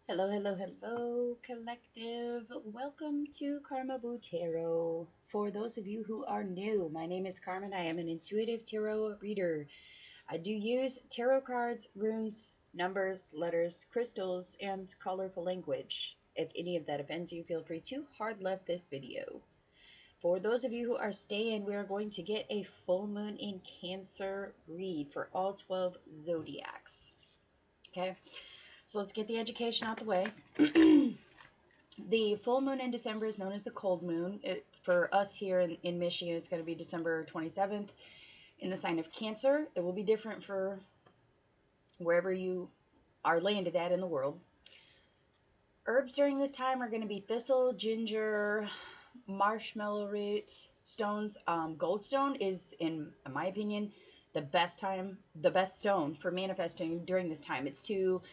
Hello, hello, hello, collective. Welcome to Carmaboo Tarot. For those of you who are new, my name is Carmen. I am an intuitive tarot reader. I do use tarot cards, runes, numbers, letters, crystals, and colorful language. If any of that offends you, feel free to hard left this video. For those of you who are staying, we are going to get a full moon in Cancer read for all 12 zodiacs. Okay. So let's get the education out the way. The full moon in December is known as the cold moon. For us here in Michigan, it's going to be December 27th in the sign of Cancer. It will be different for wherever you are landed at in the world. Herbs during this time are going to be thistle, ginger, marshmallow root, stones. Goldstone is, in my opinion, the best stone for manifesting during this time. It's to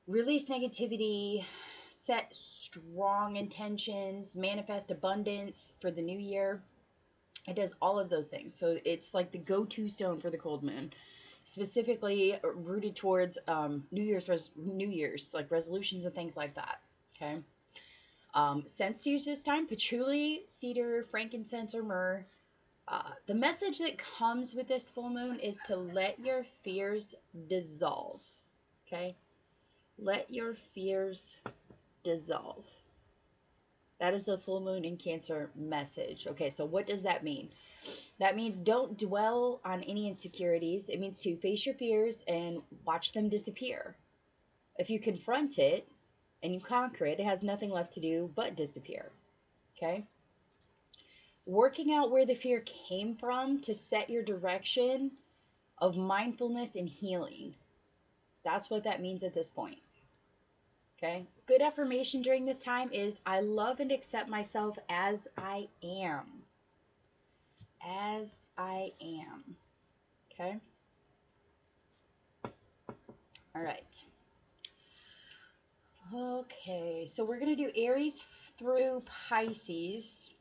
release negativity, set strong intentions, manifest abundance for the new year. It does all of those things. So it's like the go-to stone for the cold moon, specifically rooted towards New Year's like resolutions and things like that. Okay. Scents to use this time: patchouli, cedar, frankincense, or myrrh. The message that comes with this full moon is to let your fears dissolve. Okay. Let your fears dissolve. That is the full moon in Cancer message. Okay, so what does that mean? That means don't dwell on any insecurities. It means to face your fears and watch them disappear. If you confront it and you conquer it, it has nothing left to do but disappear. Okay? Working out where the fear came from to set your direction of mindfulness and healing. That's what that means at this point. Okay. Good affirmation during this time is I love and accept myself as I am. As I am. Okay. All right. Okay. So we're going to do Aries through Pisces.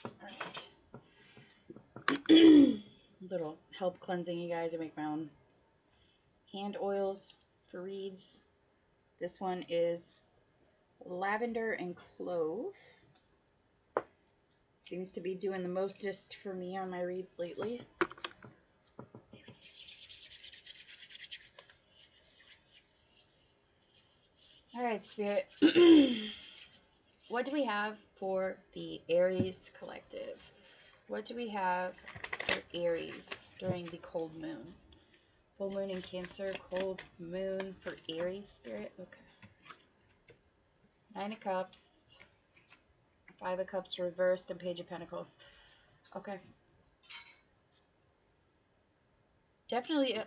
All right. Little help cleansing, you guys. I make my own hand oils for reads. This one is lavender and clove. Seems to be doing the mostest for me on my reads lately. All right, Spirit. What do we have for the Aries collective? What do we have for Aries during the cold moon? Full moon in Cancer, cold moon for Aries, Spirit. Okay. 9 of Cups, 5 of Cups reversed, and Page of Pentacles. Okay. Definitely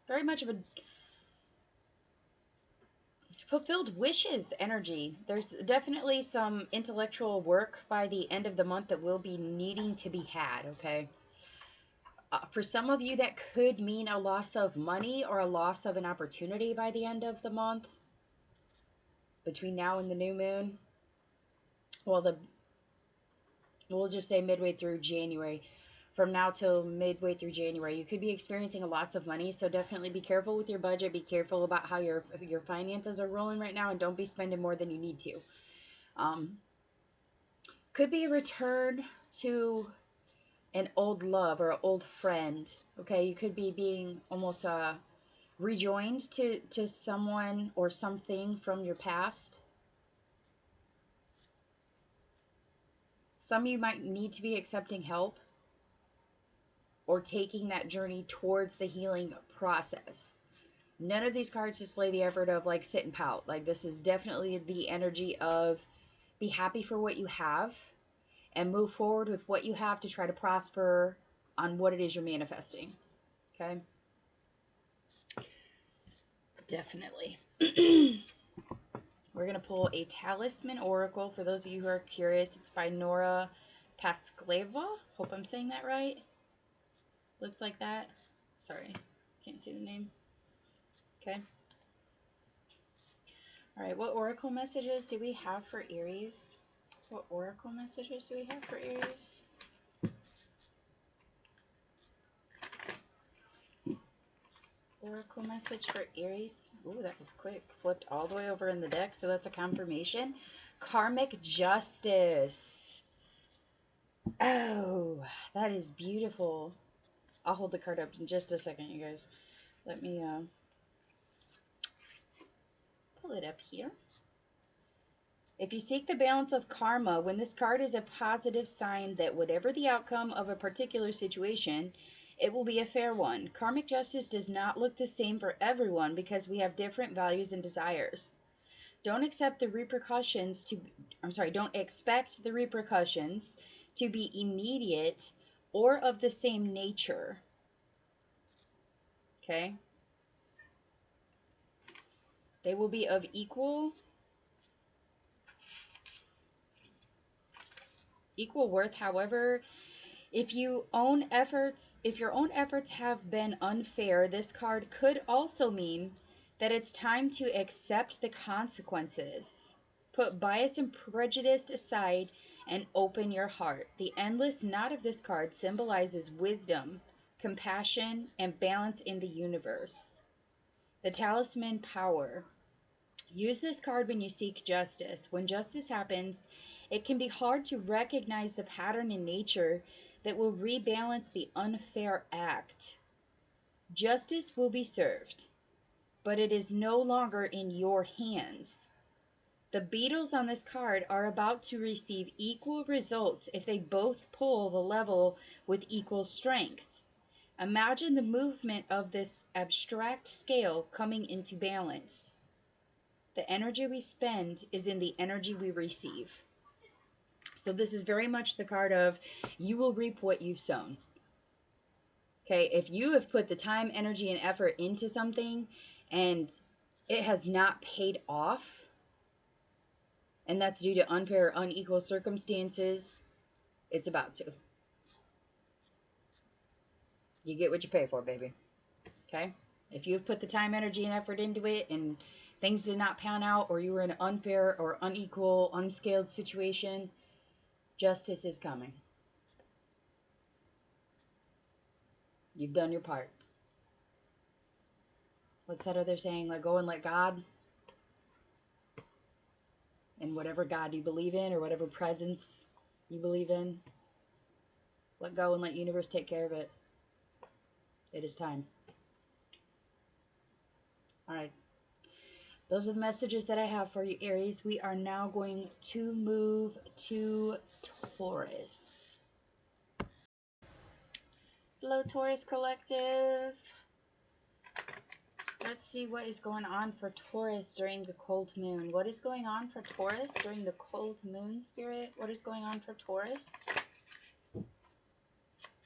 very much of a fulfilled wishes energy. There's definitely some intellectual work by the end of the month that will be needing to be had, okay? For some of you, that could mean a loss of money or a loss of an opportunity by the end of the month. Between now and the new moon. Well, we'll just say midway through January. From now till midway through January, you could be experiencing a loss of money. So definitely be careful with your budget. Be careful about how your finances are rolling right now, and don't be spending more than you need to. Could be a return to an old love or an old friend. Okay, you could be being almost rejoined to someone or something from your past. Some of you might need to be accepting help or taking that journey towards the healing process. None of these cards display the effort of like sit and pout. Like, this is definitely the energy of be happy for what you have and move forward with what you have to try to prosper on what it is you're manifesting. Okay? Definitely. We're going to pull a talisman oracle. For those of you who are curious, it's by Nora Paskleva. Hope I'm saying that right. Looks like that. Sorry, can't see the name. Okay. All right, what oracle messages do we have for Aries? What oracle messages do we have for Aries? Oracle message for Aries. Ooh, that was quick. Flipped all the way over in the deck, so that's a confirmation. Karmic justice. Oh, that is beautiful. I'll hold the card up in just a second, you guys. Let me pull it up here. If you seek the balance of karma, when this card is a positive sign that whatever the outcome of a particular situation, it will be a fair one. Karmic justice does not look the same for everyone because we have different values and desires. Don't expect the repercussions to be immediate or of the same nature. Okay? They will be of equal worth. However, if your own efforts have been unfair, this card could also mean that it's time to accept the consequences. Put bias and prejudice aside and open your heart. The endless knot of this card symbolizes wisdom, compassion, and balance in the universe. The talisman power. Use this card when you seek justice. When justice happens, it can be hard to recognize the pattern in nature that will rebalance the unfair act. Justice will be served, but it is no longer in your hands. The beetles on this card are about to receive equal results if they both pull the level with equal strength. Imagine the movement of this abstract scale coming into balance. The energy we spend is in the energy we receive. So this is very much the card of you will reap what you've sown. Okay, if you have put the time, energy, and effort into something and it has not paid off, and that's due to unfair or unequal circumstances, it's about to. You get what you pay for, baby. Okay? If you've put the time, energy, and effort into it and things did not pan out, or you were in an unfair or unequal, unscaled situation, justice is coming. You've done your part. What's that other saying? Let go and let God. And whatever God you believe in or whatever presence you believe in, let go and let universe take care of it. It is time. All right. Those are the messages that I have for you, Aries. We are now going to move to Taurus. Hello, Taurus Collective. Let's see what is going on for Taurus during the cold moon. What is going on for Taurus during the cold moon, Spirit? What is going on for Taurus?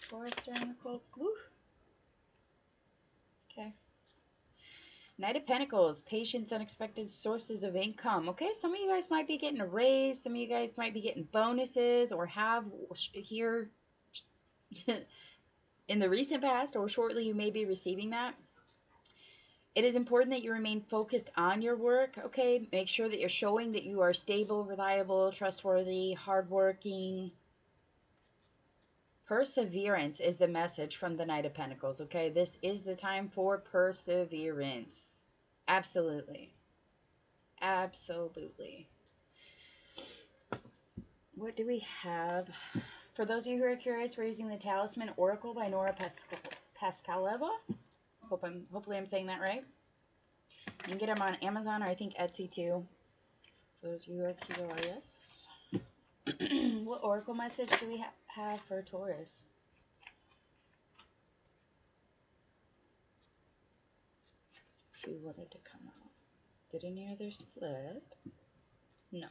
Taurus during the cold... Woo. Okay. Knight of Pentacles, patience, unexpected sources of income. Okay, some of you guys might be getting a raise. Some of you guys might be getting bonuses or have here in the recent past or shortly you may be receiving that. It is important that you remain focused on your work, okay? Make sure that you're showing that you are stable, reliable, trustworthy, hardworking. Perseverance is the message from the Knight of Pentacles, okay? This is the time for perseverance. Absolutely. Absolutely. What do we have? For those of you who are curious, we're using the Talisman Oracle by Nora Pascaleva. Hopefully I'm saying that right. You can get them on Amazon or I think Etsy too. For those of you who are curious. What Oracle message do we have for Taurus? Two wanted to come out. Did any others flip? No.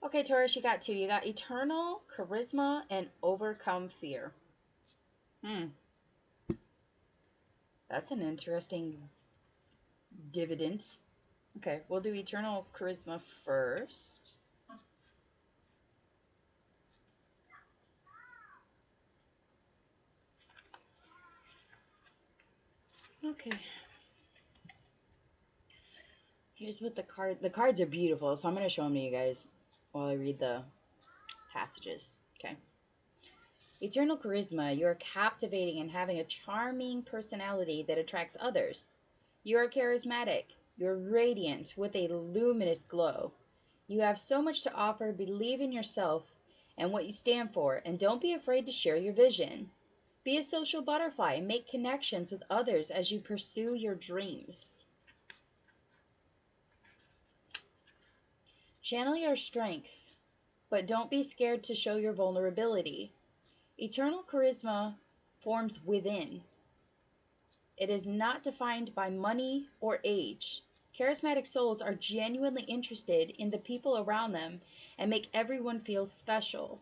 Okay, Taurus, you got two. You got Eternal, Charisma, and Overcome Fear. That's an interesting dividend. Okay, we'll do Eternal Charisma first. Okay. Here's what the cards are beautiful, so I'm going to show them to you guys while I read the passages. Okay. Eternal charisma. You are captivating and having a charming personality that attracts others. You are charismatic. You're radiant with a luminous glow. You have so much to offer. Believe in yourself and what you stand for, and don't be afraid to share your vision. Be a social butterfly and make connections with others as you pursue your dreams. Channel your strength, but don't be scared to show your vulnerability. Eternal charisma forms within. It is not defined by money or age. Charismatic souls are genuinely interested in the people around them and make everyone feel special.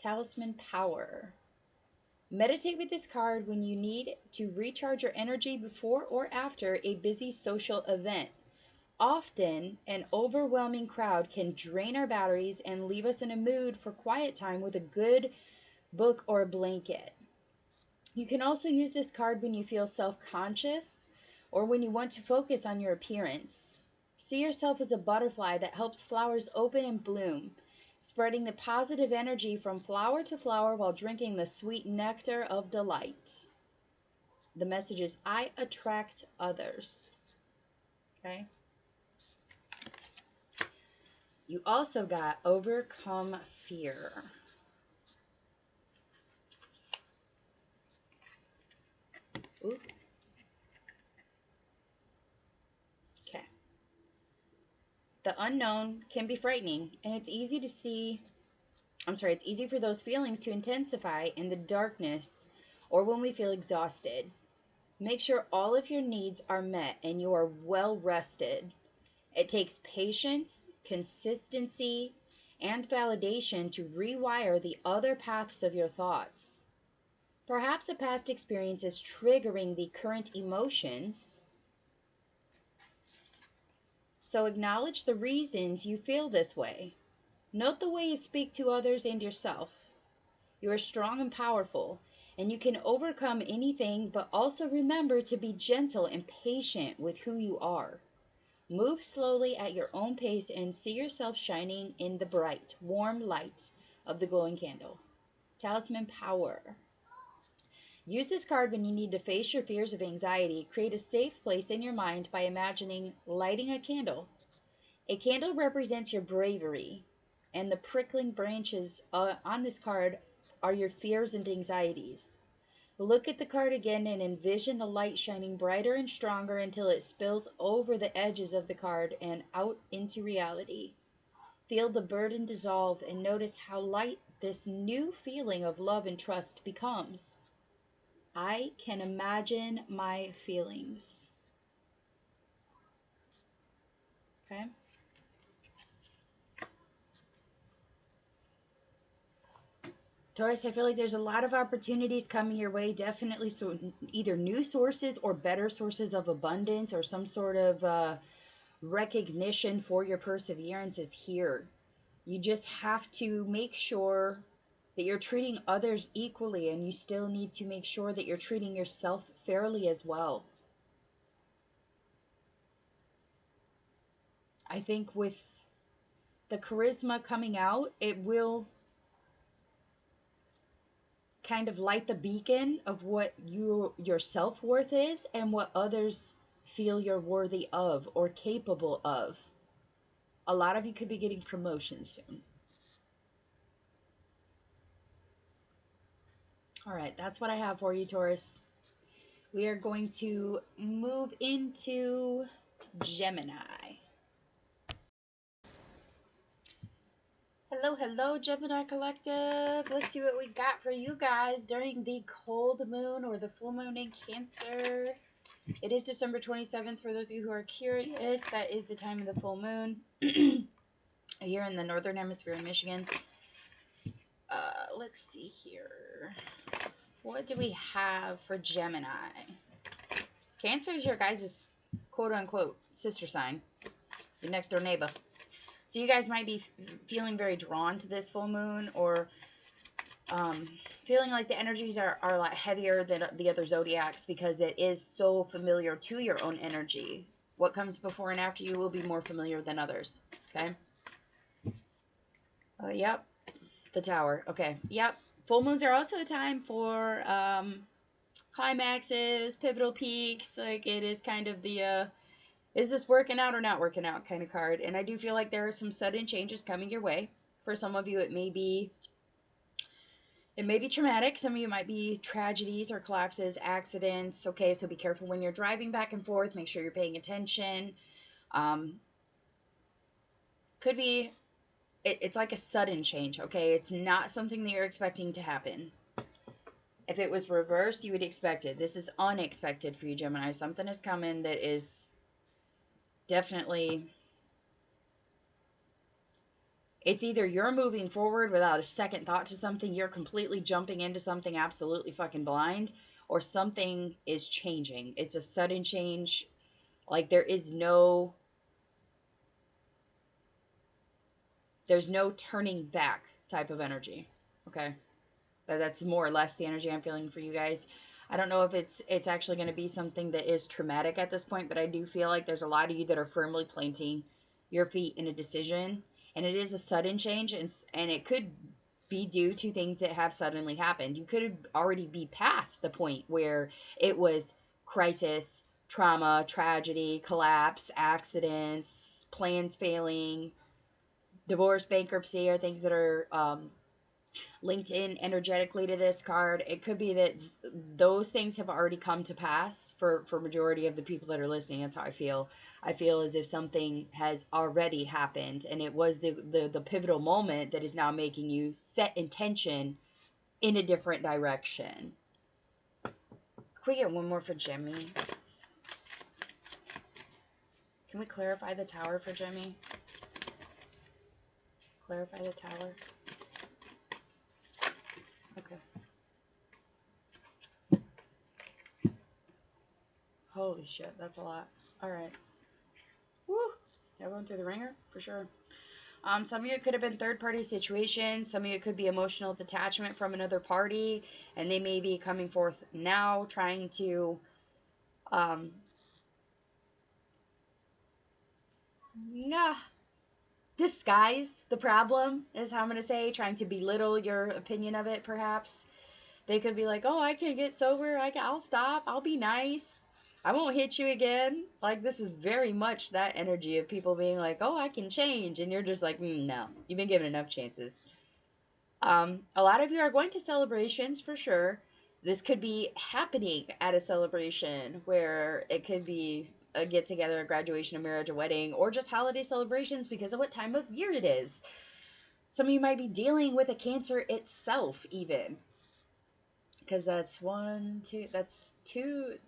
Talisman power. Meditate with this card when you need to recharge your energy before or after a busy social event. Often, an overwhelming crowd can drain our batteries and leave us in a mood for quiet time with a good book or blanket. You can also use this card when you feel self-conscious or when you want to focus on your appearance. See yourself as a butterfly that helps flowers open and bloom, spreading the positive energy from flower to flower while drinking the sweet nectar of delight. The message is, I attract others. Okay? You also got overcome fear. Ooh. Okay. The unknown can be frightening, and it's easy for those feelings to intensify in the darkness or when we feel exhausted. Make sure all of your needs are met and you are well rested. It takes patience, consistency, and validation to rewire the other paths of your thoughts. Perhaps a past experience is triggering the current emotions, so acknowledge the reasons you feel this way. Note the way you speak to others and yourself. You are strong and powerful, and you can overcome anything, but also remember to be gentle and patient with who you are. Move slowly at your own pace and see yourself shining in the bright, warm light of the glowing candle. Talisman power. Use this card when you need to face your fears of anxiety. Create a safe place in your mind by imagining lighting a candle. A candle represents your bravery, and the prickling branches on this card are your fears and anxieties. Look at the card again and envision the light shining brighter and stronger until it spills over the edges of the card and out into reality. Feel the burden dissolve and notice how light this new feeling of love and trust becomes. I can imagine my feelings. Okay? Taurus, I feel like there's a lot of opportunities coming your way. Definitely, so either new sources or better sources of abundance or some sort of recognition for your perseverance is here. You just have to make sure that you're treating others equally, and you still need to make sure that you're treating yourself fairly as well. I think with the charisma coming out, it will kind of light the beacon of what your self-worth is and what others feel you're worthy of or capable of. A lot of you could be getting promotions soon. All right, that's what I have for you, Taurus. We are going to move into Gemini. Hello, Gemini Collective. Let's see what we got for you guys during the cold moon or the full moon in Cancer. It is December 27th. For those of you who are curious, that is the time of the full moon here in the northern hemisphere in Michigan. Let's see here. What do we have for Gemini? Cancer is your guys' quote-unquote sister sign, your next door neighbor. So you guys might be feeling very drawn to this full moon, or feeling like the energies are a lot heavier than the other zodiacs because it is so familiar to your own energy. What comes before and after you will be more familiar than others. Okay? Yep. The Tower. Okay. Yep. Full moons are also a time for climaxes, pivotal peaks. Like, it is kind of the is this working out or not working out kind of card. And I do feel like there are some sudden changes coming your way. For some of you, it may be traumatic. Some of you might be tragedies or collapses, accidents. Okay, so be careful when you're driving back and forth. Make sure you're paying attention. Could be, it's like a sudden change, okay? It's not something that you're expecting to happen. If it was reversed, you would expect it. This is unexpected for you, Gemini. Something is coming that is definitely... It's either you're moving forward without a second thought to something, you're completely jumping into something absolutely fucking blind, or something is changing. It's a sudden change. Like, there's no turning back type of energy. Okay? That's more or less the energy I'm feeling for you guys. I don't know if it's actually going to be something that is traumatic at this point, but I do feel like there's a lot of you that are firmly planting your feet in a decision, and it is a sudden change, and it could be due to things that have suddenly happened. You could already be past the point where it was crisis, trauma, tragedy, collapse, accidents, plans failing, divorce, bankruptcy, are things that are linked in energetically to this card. It could be that those things have already come to pass for majority of the people that are listening. That's how I feel. I feel as if something has already happened, and it was the pivotal moment that is now making you set intention in a different direction. Can we get one more for Jimmy? Can we clarify the tower for Jimmy? Clarify the tower. Okay. Holy shit, that's a lot. Alright. Woo! Everyone through the ringer? For sure. Some of you, it could have been third-party situations. Some of you, it could be emotional detachment from another party, and they may be coming forth now, trying to disguise the problem, is how I'm going to say, trying to belittle your opinion of it, perhaps. They could be like, oh, I can get sober, I'll stop, I'll be nice, I won't hit you again. Like, this is very much that energy of people being like, oh, I can change, and you're just like, no, you've been given enough chances. A lot of you are going to celebrations for sure. This could be happening at a celebration, where it could be a get-together, a graduation, a marriage, a wedding, or just holiday celebrations because of what time of year it is. Some of you might be dealing with a Cancer itself, even. Because that's two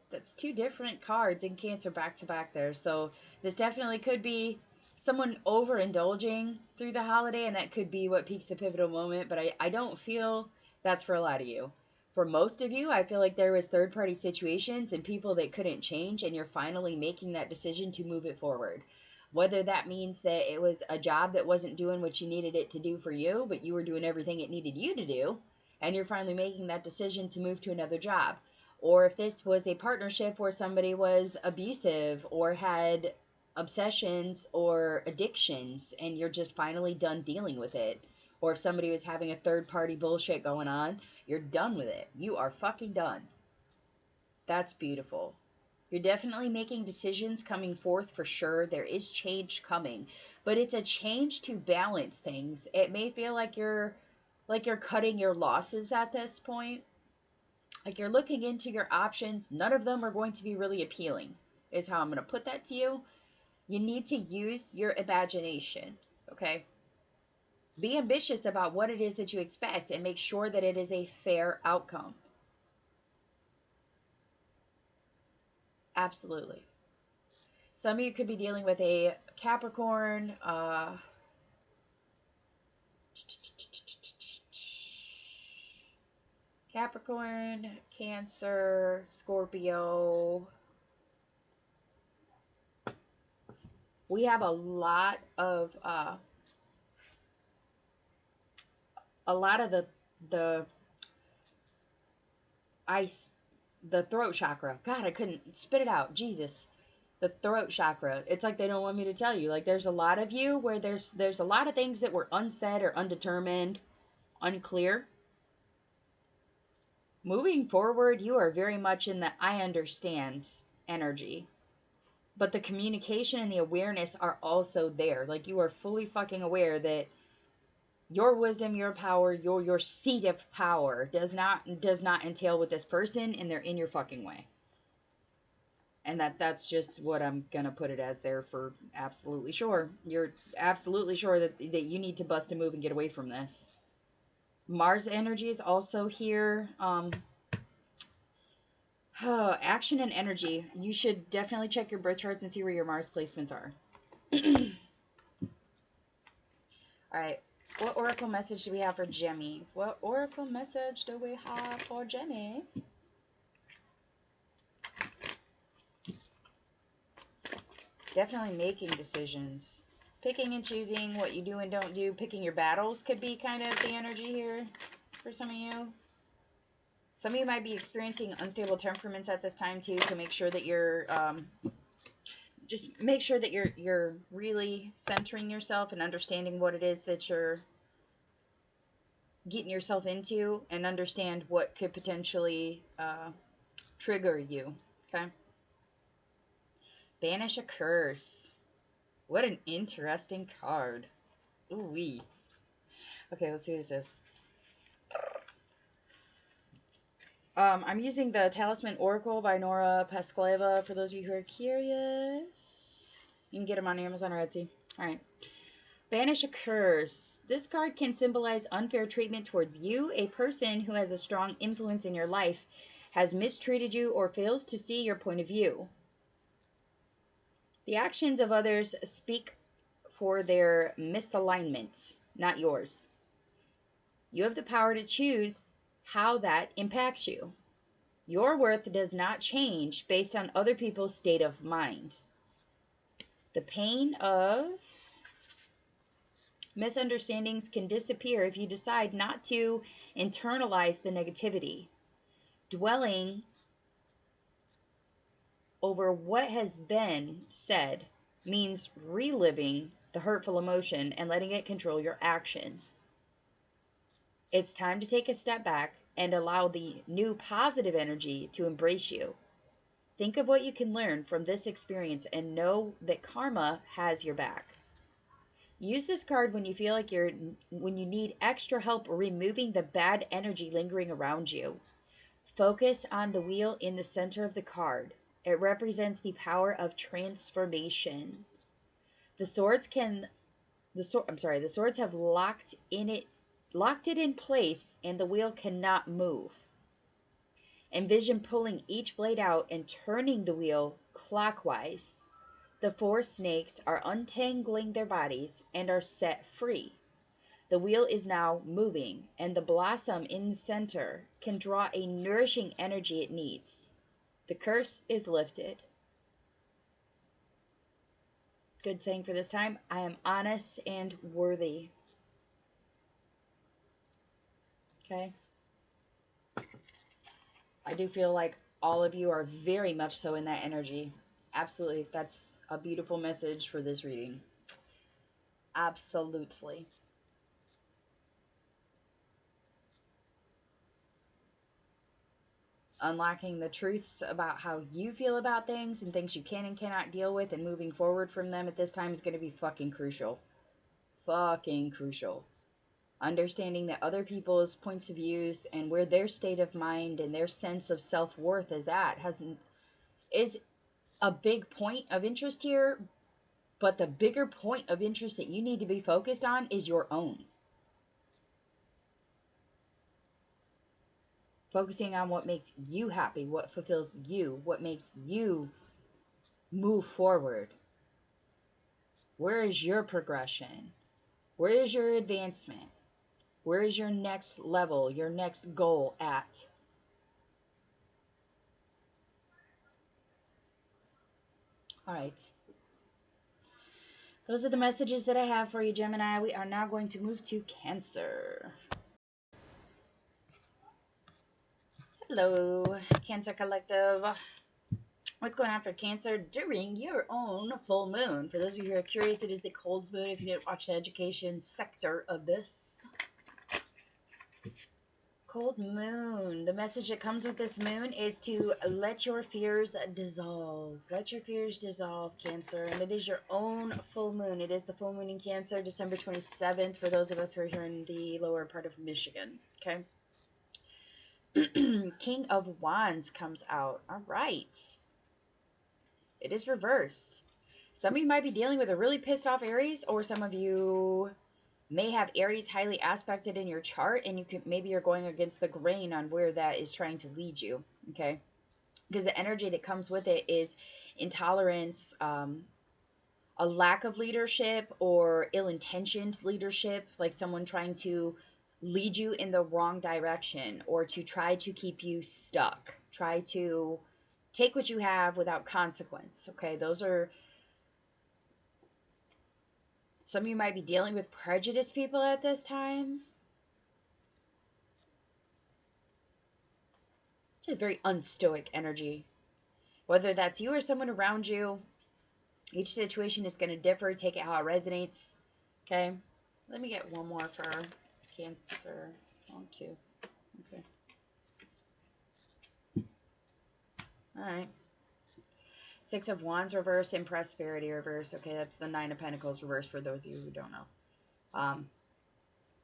different cards in Cancer back to back there. So this definitely could be someone overindulging through the holiday, and that could be what peaks the pivotal moment. But I don't feel that's for a lot of you. For most of you, I feel like there was third-party situations and people that couldn't change, and you're finally making that decision to move it forward. Whether that means that it was a job that wasn't doing what you needed it to do for you, but you were doing everything it needed you to do, and you're finally making that decision to move to another job. Or if this was a partnership where somebody was abusive or had obsessions or addictions, and you're just finally done dealing with it. Or if somebody was having a third-party bullshit going on, you're done with it. You are fucking done. That's beautiful. You're definitely making decisions coming forth for sure. There is change coming, but it's a change to balance things. It may feel like you're cutting your losses at this point. Like, you're looking into your options. None of them are going to be really appealing, is how I'm going to put that to you. You need to use your imagination, okay? Be ambitious about what it is that you expect and make sure that it is a fair outcome. Absolutely. Some of you could be dealing with a Capricorn, Cancer, Scorpio. We have a lot of the ice, the throat chakra. God, I couldn't spit it out. Jesus. The throat chakra. It's like they don't want me to tell you. Like, there's a lot of you where there's a lot of things that were unsaid or undetermined, unclear. Moving forward, you are very much in the I understand energy. But the communication and the awareness are also there. Like, you are fully fucking aware that your wisdom, your power, your seat of power does not entail with this person, and they're in your fucking way. And that's just what I'm gonna put it as there for absolutely sure. You're absolutely sure that you need to bust a move and get away from this. Mars energy is also here. Action and energy. You should definitely check your birth charts and see where your Mars placements are. Alright. What oracle message do we have for Jemmy? What oracle message do we have for Jemmy? Definitely making decisions. Picking and choosing what you do and don't do. Picking your battles could be kind of the energy here for some of you. Some of you might be experiencing unstable temperaments at this time too, so make sure that you're just make sure that you're really centering yourself and understanding what it is that you're getting yourself into, and understand what could potentially trigger you. Okay. Banish a curse. What an interesting card. Ooh wee. Okay, let's see what this is. I'm using the Talisman Oracle by Nora Pascaleva for those of you who are curious. You can get them on Amazon or Etsy. Alright. Banish a curse. This card can symbolize unfair treatment towards you. A person who has a strong influence in your life has mistreated you or fails to see your point of view. The actions of others speak for their misalignment, not yours. You have the power to choose how that impacts you. Your worth does not change based on other people's state of mind. The pain of misunderstandings can disappear if you decide not to internalize the negativity. Dwelling over what has been said means reliving the hurtful emotion and letting it control your actions. It's time to take a step back and allow the new positive energy to embrace you. Think of what you can learn from this experience and know that karma has your back. Use this card when you feel like when you need extra help removing the bad energy lingering around you. Focus on the wheel in the center of the card. It represents the power of transformation. The swords have locked it in place, and the wheel cannot move. Envision pulling each blade out and turning the wheel clockwise. The four snakes are untangling their bodies and are set free. The wheel is now moving, and the blossom in the center can draw a nourishing energy it needs. The curse is lifted. Good saying for this time. I am honest and worthy. Okay. I do feel like all of you are very much so in that energy. Absolutely. That's a beautiful message for this reading. Absolutely. Unlocking the truths about how you feel about things and things you can and cannot deal with, and moving forward from them at this time is going to be fucking crucial. Fucking crucial. Understanding that other people's points of views and where their state of mind and their sense of self-worth is at is a big point of interest here, but the bigger point of interest that you need to be focused on is your own. Focusing on what makes you happy, what fulfills you, what makes you move forward. Where is your progression? Where is your advancement? Where is your next level, your next goal at? All right. Those are the messages that I have for you, Gemini. We are now going to move to Cancer. Hello, Cancer Collective. What's going on for Cancer during your own full moon? For those of you who are curious, it is the cold moon if you didn't watch the education sector of this. Cold moon. The message that comes with this moon is to let your fears dissolve. Let your fears dissolve, Cancer. And it is your own full moon. It is the full moon in Cancer, December 27th, for those of us who are here in the lower part of Michigan. Okay. King of Wands comes out. All right. It is reversed. Some of you might be dealing with a really pissed off Aries, or some of you may have Aries highly aspected in your chart, and maybe you're going against the grain on where that is trying to lead you, okay? Because the energy that comes with it is intolerance, a lack of leadership, or ill-intentioned leadership, like someone trying to lead you in the wrong direction, or to try to keep you stuck, try to take what you have without consequence, okay? Those are... Some of you might be dealing with prejudiced people at this time. Just very unstoic energy. Whether that's you or someone around you, each situation is going to differ. Take it how it resonates. Okay? Let me get one more for Cancer. 1, 2. Okay. Alright. 6 of Wands reversed and Prosperity reversed. Okay, that's the 9 of Pentacles reversed for those of you who don't know.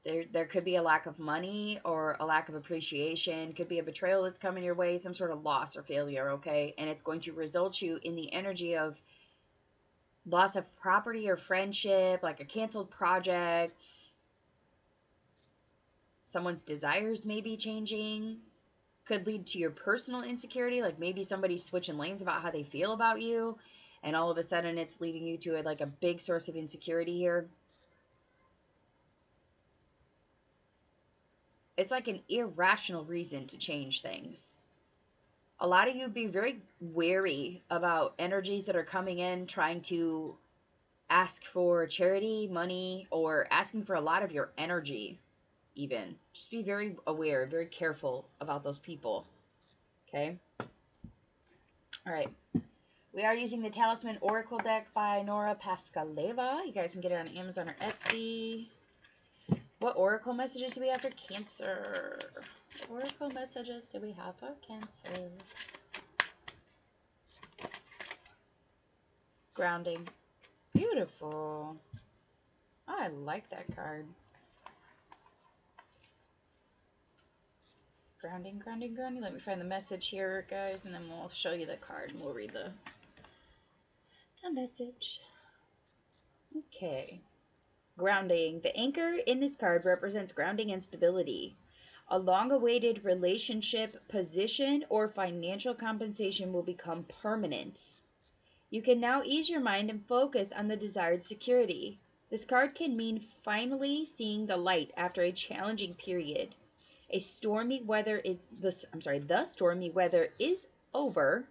There could be a lack of money or a lack of appreciation. Could be a betrayal that's coming your way, some sort of loss or failure, okay? And it's going to result you in the energy of loss of property or friendship, like a canceled project. Someone's desires may be changing. Could lead to your personal insecurity, like maybe somebody's switching lanes about how they feel about you, and all of a sudden it's leading you to like a big source of insecurity here. It's like an irrational reason to change things. A lot of you be very wary about energies that are coming in trying to ask for charity, money, or asking for a lot of your energy, even. Just be very aware, very careful about those people. Okay? All right. We are using the Talisman Oracle deck by Nora Pascaleva. You guys can get it on Amazon or Etsy. What oracle messages do we have for Cancer? What oracle messages do we have for Cancer? Grounding. Beautiful. I like that card. Grounding, grounding, grounding. Let me find the message here, guys, and then we'll show you the card and we'll read the message. Okay. Grounding. The anchor in this card represents grounding and stability. A long-awaited relationship, position, or financial compensation will become permanent. You can now ease your mind and focus on the desired security. This card can mean finally seeing the light after a challenging period. The stormy weather is over,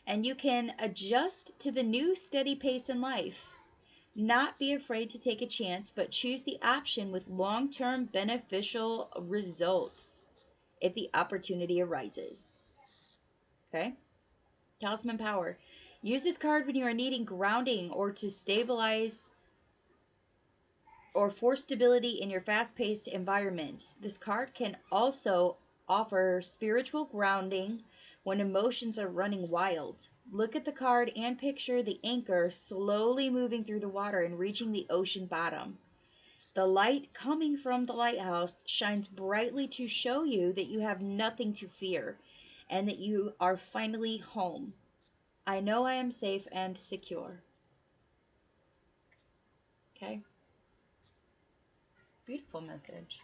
and you can adjust to the new steady pace in life. Not be afraid to take a chance, but choose the option with long-term beneficial results if the opportunity arises. Okay? Talisman Power. Use this card when you are needing grounding or to stabilize or for stability in your fast-paced environment. This card can also offer spiritual grounding when emotions are running wild. Look at the card and picture the anchor slowly moving through the water and reaching the ocean bottom. The light coming from the lighthouse shines brightly to show you that you have nothing to fear and that you are finally home. I know I am safe and secure. Okay? Beautiful message.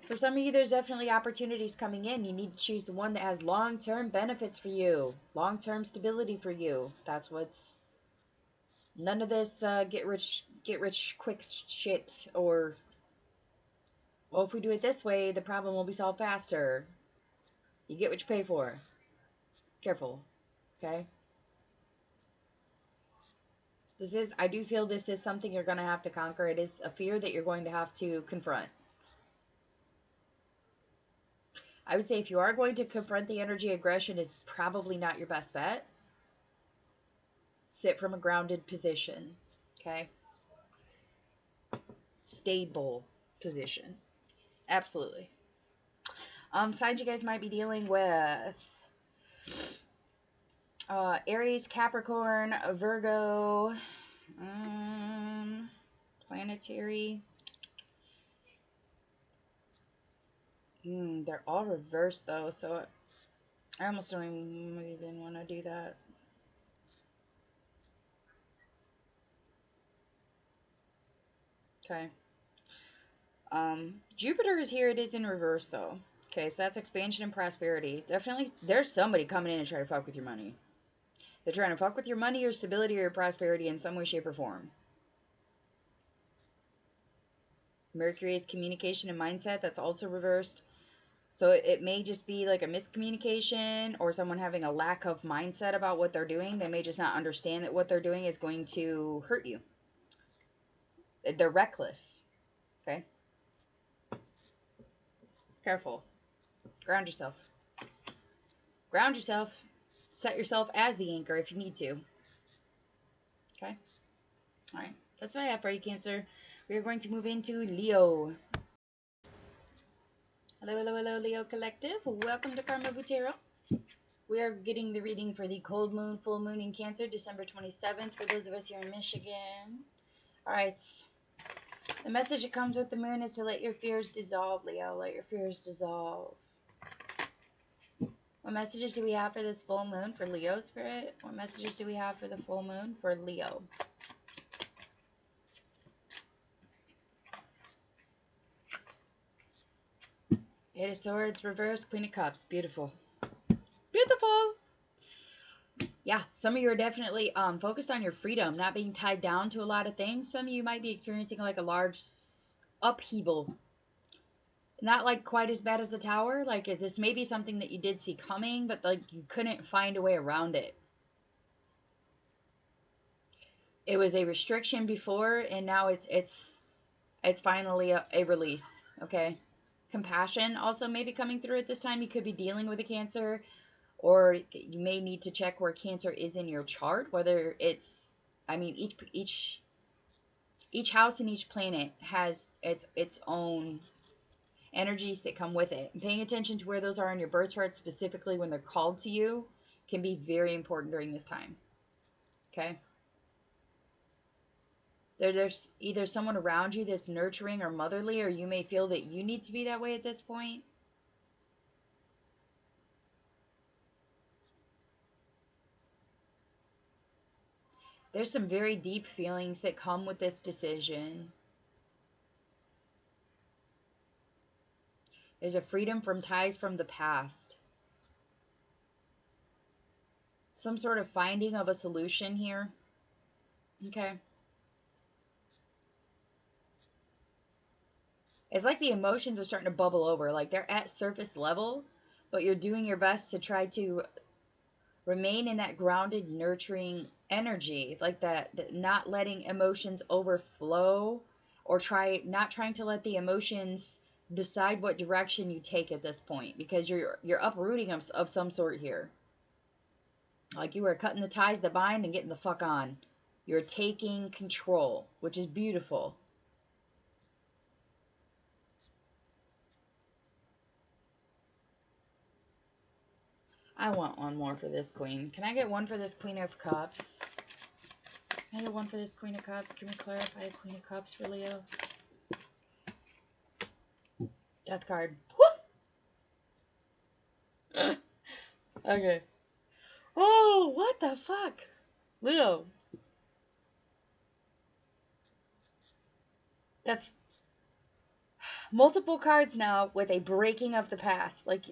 For some of you, there's definitely opportunities coming in. You need to choose the one that has long-term benefits for you, long-term stability for you. That's what's... None of this get rich quick shit, or, well, if we do it this way, the problem will be solved faster. You get what you pay for. Careful, okay? I do feel this is something you're going to have to conquer. It is a fear that you're going to have to confront. I would say if you are going to confront the energy, aggression is probably not your best bet. Sit from a grounded position, okay? Stable position. Absolutely. Signs you guys might be dealing with Aries, Capricorn, Virgo, planetary. They're all reversed though, so I almost don't even want to do that. Okay. Jupiter is here. It is in reverse though. Okay, so that's expansion and prosperity. Definitely, there's somebody coming in and trying to fuck with your money. They're trying to fuck with your money, your stability, or your prosperity in some way, shape, or form. Mercury is communication and mindset. That's also reversed. So it may just be like a miscommunication or someone having a lack of mindset about what they're doing. They may just not understand that what they're doing is going to hurt you. They're reckless. Okay? Careful. Ground yourself. Ground yourself. Set yourself as the anchor if you need to. Okay? Alright. That's what I have for you, Cancer. We are going to move into Leo. Hello, hello, hello, Leo Collective. Welcome to Carmaboo Tarot. We are getting the reading for the cold moon, full moon in Cancer, December 27th, for those of us here in Michigan. Alright. The message that comes with the moon is to let your fears dissolve, Leo. Let your fears dissolve. What messages do we have for this full moon for Leo, Spirit? What messages do we have for the full moon for Leo? Eight of Swords, reverse, Queen of Cups. Beautiful. Beautiful! Yeah, some of you are definitely focused on your freedom, not being tied down to a lot of things. Some of you might be experiencing like a large upheaval. Not like quite as bad as the Tower. Like this may be something that you did see coming, but like you couldn't find a way around it. It was a restriction before, and now it's finally a release. Okay. Compassion also may be coming through at this time. You could be dealing with a Cancer, or you may need to check where Cancer is in your chart. Whether it's, I mean, each house and each planet has its own energies that come with it. And paying attention to where those are in your birth chart, specifically when they're called to you, can be very important during this time. Okay. There's either someone around you that's nurturing or motherly, or you may feel that you need to be that way at this point. There's some very deep feelings that come with this decision. There's a freedom from ties from the past. Some sort of finding of a solution here. Okay. It's like the emotions are starting to bubble over. Like they're at surface level, but you're doing your best to try to remain in that grounded, nurturing energy. Like that not letting emotions overflow, or not trying to let the emotions decide what direction you take at this point, because you're uprooting of some sort here. Like you are cutting the ties that bind and getting the fuck on. You're taking control, which is beautiful. I want one more for this queen. Can I get one for this Queen of Cups? Can I get one for this Queen of Cups? Can we clarify Queen of Cups for Leo? Death card. Okay. Oh, what the fuck? Leo. That's multiple cards now with a breaking of the past. Like,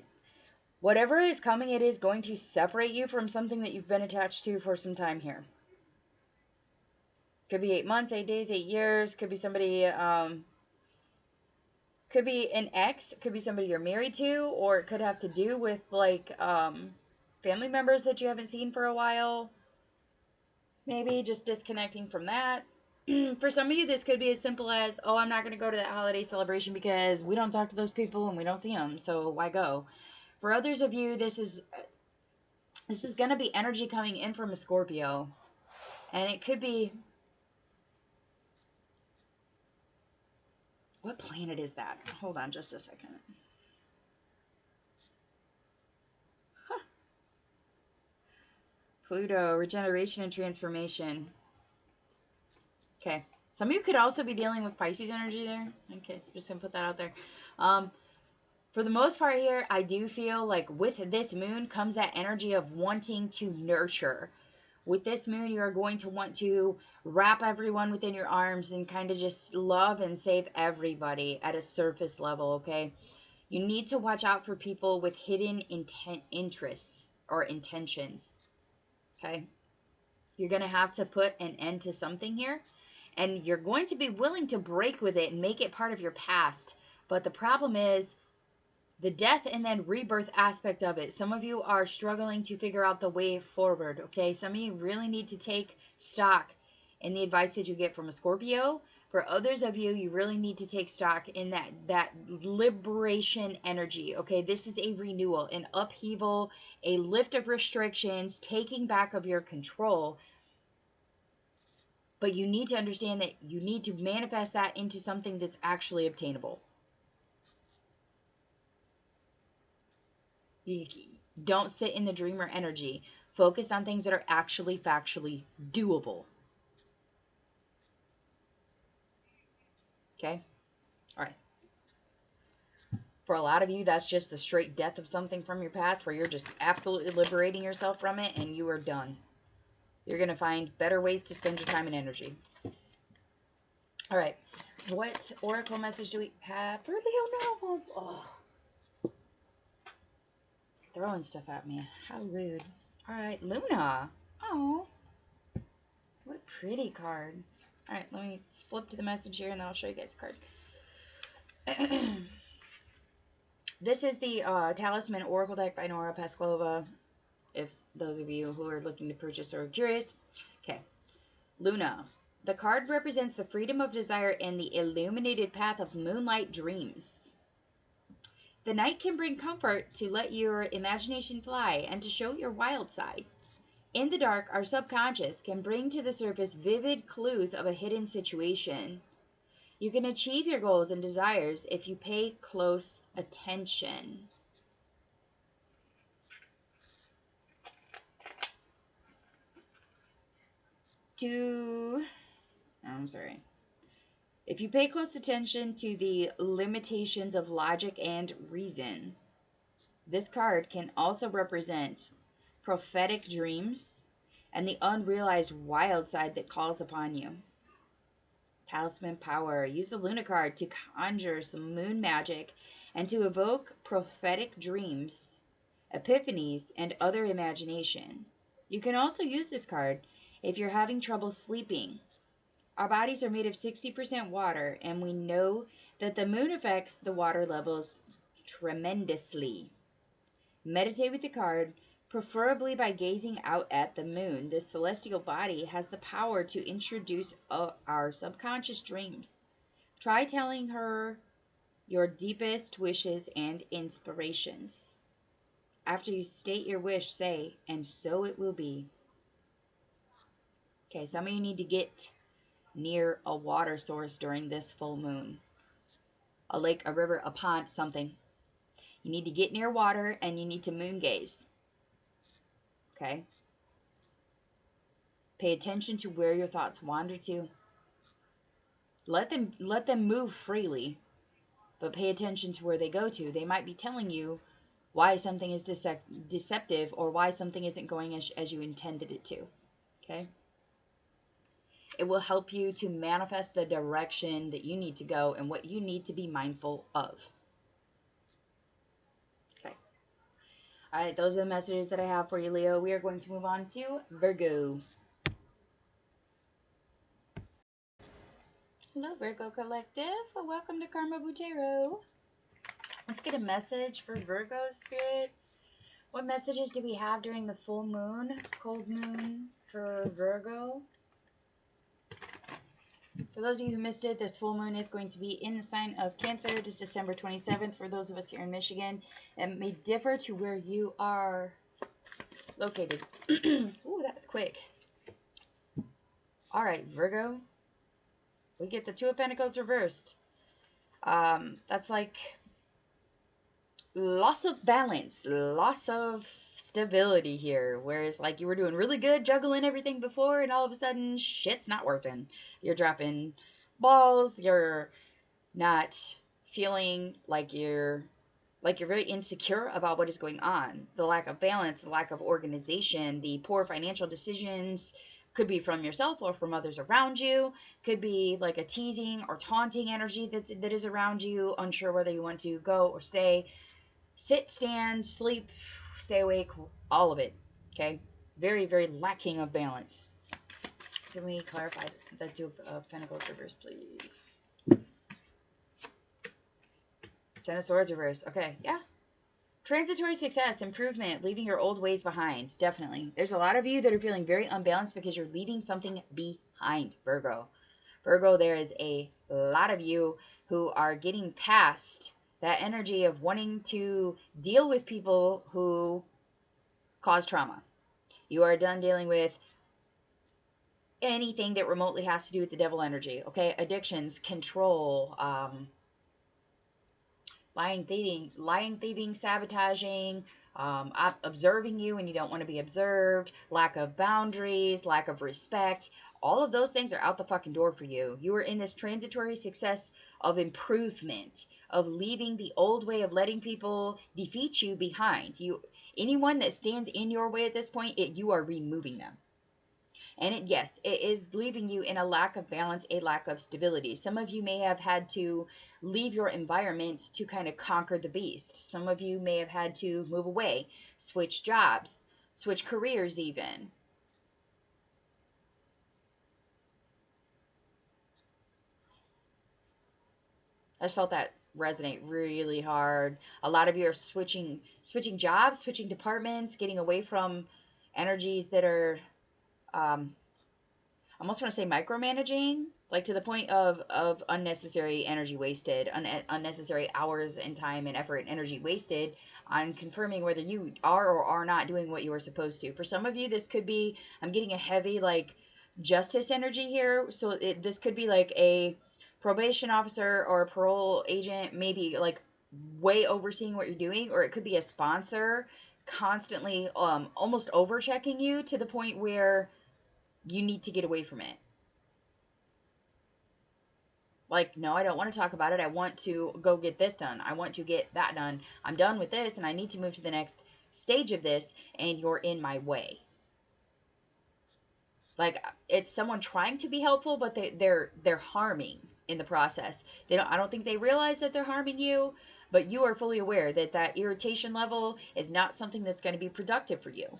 whatever is coming, it is going to separate you from something that you've been attached to for some time here. Could be 8 months, 8 days, 8 years. Could be somebody, could be an ex. Could be somebody you're married to. Or it could have to do with, like, family members that you haven't seen for a while. Maybe just disconnecting from that. For some of you, this could be as simple as, oh, I'm not going to go to that holiday celebration because we don't talk to those people and we don't see them, so why go? For others of you, this is going to be energy coming in from a Scorpio. And it could be What planet is that? Hold on just a second. Huh. Pluto, regeneration and transformation. Okay. Some of you could also be dealing with Pisces energy there. Okay, just gonna put that out there. For the most part here, I do feel like with this moon comes that energy of wanting to nurture. With this moon, you are going to want to wrap everyone within your arms and kind of just love and save everybody at a surface level, okay? You need to watch out for people with hidden interests or intentions, okay? You're going to have to put an end to something here, and you're going to be willing to break with it and make it part of your past. But the problem is the death and then rebirth aspect of it. Some of you are struggling to figure out the way forward, okay? Some of you really need to take stock in the advice that you get from a Scorpio. For others of you, you really need to take stock in that liberation energy, okay? This is a renewal, an upheaval, a lift of restrictions, taking back of your control. But you need to understand that you need to manifest that into something that's actually obtainable. You don't sit in the dreamer energy. Focus on things that are actually factually doable. Okay? All right. For a lot of you, that's just the straight death of something from your past where you're just absolutely liberating yourself from it and you are done. You're going to find better ways to spend your time and energy. All right. What oracle message do we have for Leo novels? Oh. Throwing stuff at me. How rude. All right. Luna. Oh. What a pretty card. All right. Let me flip to the message here and then I'll show you guys the card. This is the Talisman Oracle deck by Nora Pasklova, if those of you who are looking to purchase or are curious. Okay. Luna. The card represents the freedom of desire and the illuminated path of moonlight dreams. The night can bring comfort to let your imagination fly and to show your wild side. In the dark, our subconscious can bring to the surface vivid clues of a hidden situation. You can achieve your goals and desires if you pay close attention. If you pay close attention to the limitations of logic and reason, this card can also represent prophetic dreams and the unrealized wild side that calls upon you. Talisman power. Use the Luna card to conjure some moon magic and to evoke prophetic dreams, epiphanies, and other imagination. You can also use this card if you're having trouble sleeping. Our bodies are made of 60% water, and we know that the moon affects the water levels tremendously. Meditate with the card, preferably by gazing out at the moon. This celestial body has the power to introduce our subconscious dreams. Try telling her your deepest wishes and inspirations. After you state your wish, say, "And so it will be." Okay, some of you need to get near a water source during this full moon. A lake, a river, a pond, something. You need to get near water and you need to moon gaze. Okay? Pay attention to where your thoughts wander to. Let them move freely, but pay attention to where they go to. They might be telling you why something is deceptive or why something isn't going as you intended it to. Okay? It will help you to manifest the direction that you need to go and what you need to be mindful of. Okay. All right, those are the messages that I have for you, Leo. We are going to move on to Virgo. Hello, Virgo Collective. Welcome to Carmaboo Tarot. Let's get a message for Virgo Spirit. What messages do we have during the full moon, cold moon for Virgo? For those of you who missed it, this full moon is going to be in the sign of Cancer. It is December 27th. For those of us here in Michigan, it may differ to where you are located. Ooh, that was quick. All right, Virgo. We get the Two of Pentacles reversed. That's like loss of balance, loss of stability here. Whereas, like, you were doing really good juggling everything before, and all of a sudden, shit's not working. You're dropping balls. You're not feeling like you're very insecure about what is going on. The lack of balance, the lack of organization, the poor financial decisions could be from yourself or from others around you. Could be like a teasing or taunting energy that is around you, unsure whether you want to go or stay. Sit, stand, sleep, stay awake, all of it. Okay? Very, very lacking of balance. Can we clarify the Two of Pentacles reversed, please? Ten of Swords reversed. Okay, yeah. Transitory success, improvement, leaving your old ways behind. Definitely. There's a lot of you that are feeling very unbalanced because you're leaving something behind, Virgo. Virgo, there is a lot of you who are getting past that energy of wanting to deal with people who cause trauma. You are done dealing with anything that remotely has to do with the devil energy, okay? Addictions, control, lying, thieving, sabotaging, observing you and you don't want to be observed, lack of boundaries, lack of respect. All of those things are out the fucking door for you. You are in this transitory success of improvement, of leaving the old way of letting people defeat you behind. Anyone that stands in your way at this point, you are removing them. And yes, it is leaving you in a lack of balance, a lack of stability. Some of you may have had to leave your environment to kind of conquer the beast. Some of you may have had to move away, switch jobs, switch careers even. I just felt that resonate really hard. A lot of you are switching jobs, switching departments, getting away from energies that are I almost want to say micromanaging, like to the point of unnecessary energy wasted, unnecessary hours and time and effort and energy wasted on confirming whether you are or are not doing what you are supposed to. For some of you, this could be, I'm getting a heavy like justice energy here. So this could be like a probation officer or a parole agent, maybe like way overseeing what you're doing, or it could be a sponsor constantly almost over checking you to the point where you need to get away from it. Like, no, I don't want to talk about it. I want to go get this done. I want to get that done. I'm done with this and I need to move to the next stage of this and you're in my way. Like, it's someone trying to be helpful, but they're harming in the process. I don't think they realize that they're harming you, but you are fully aware that that irritation level is not something that's going to be productive for you.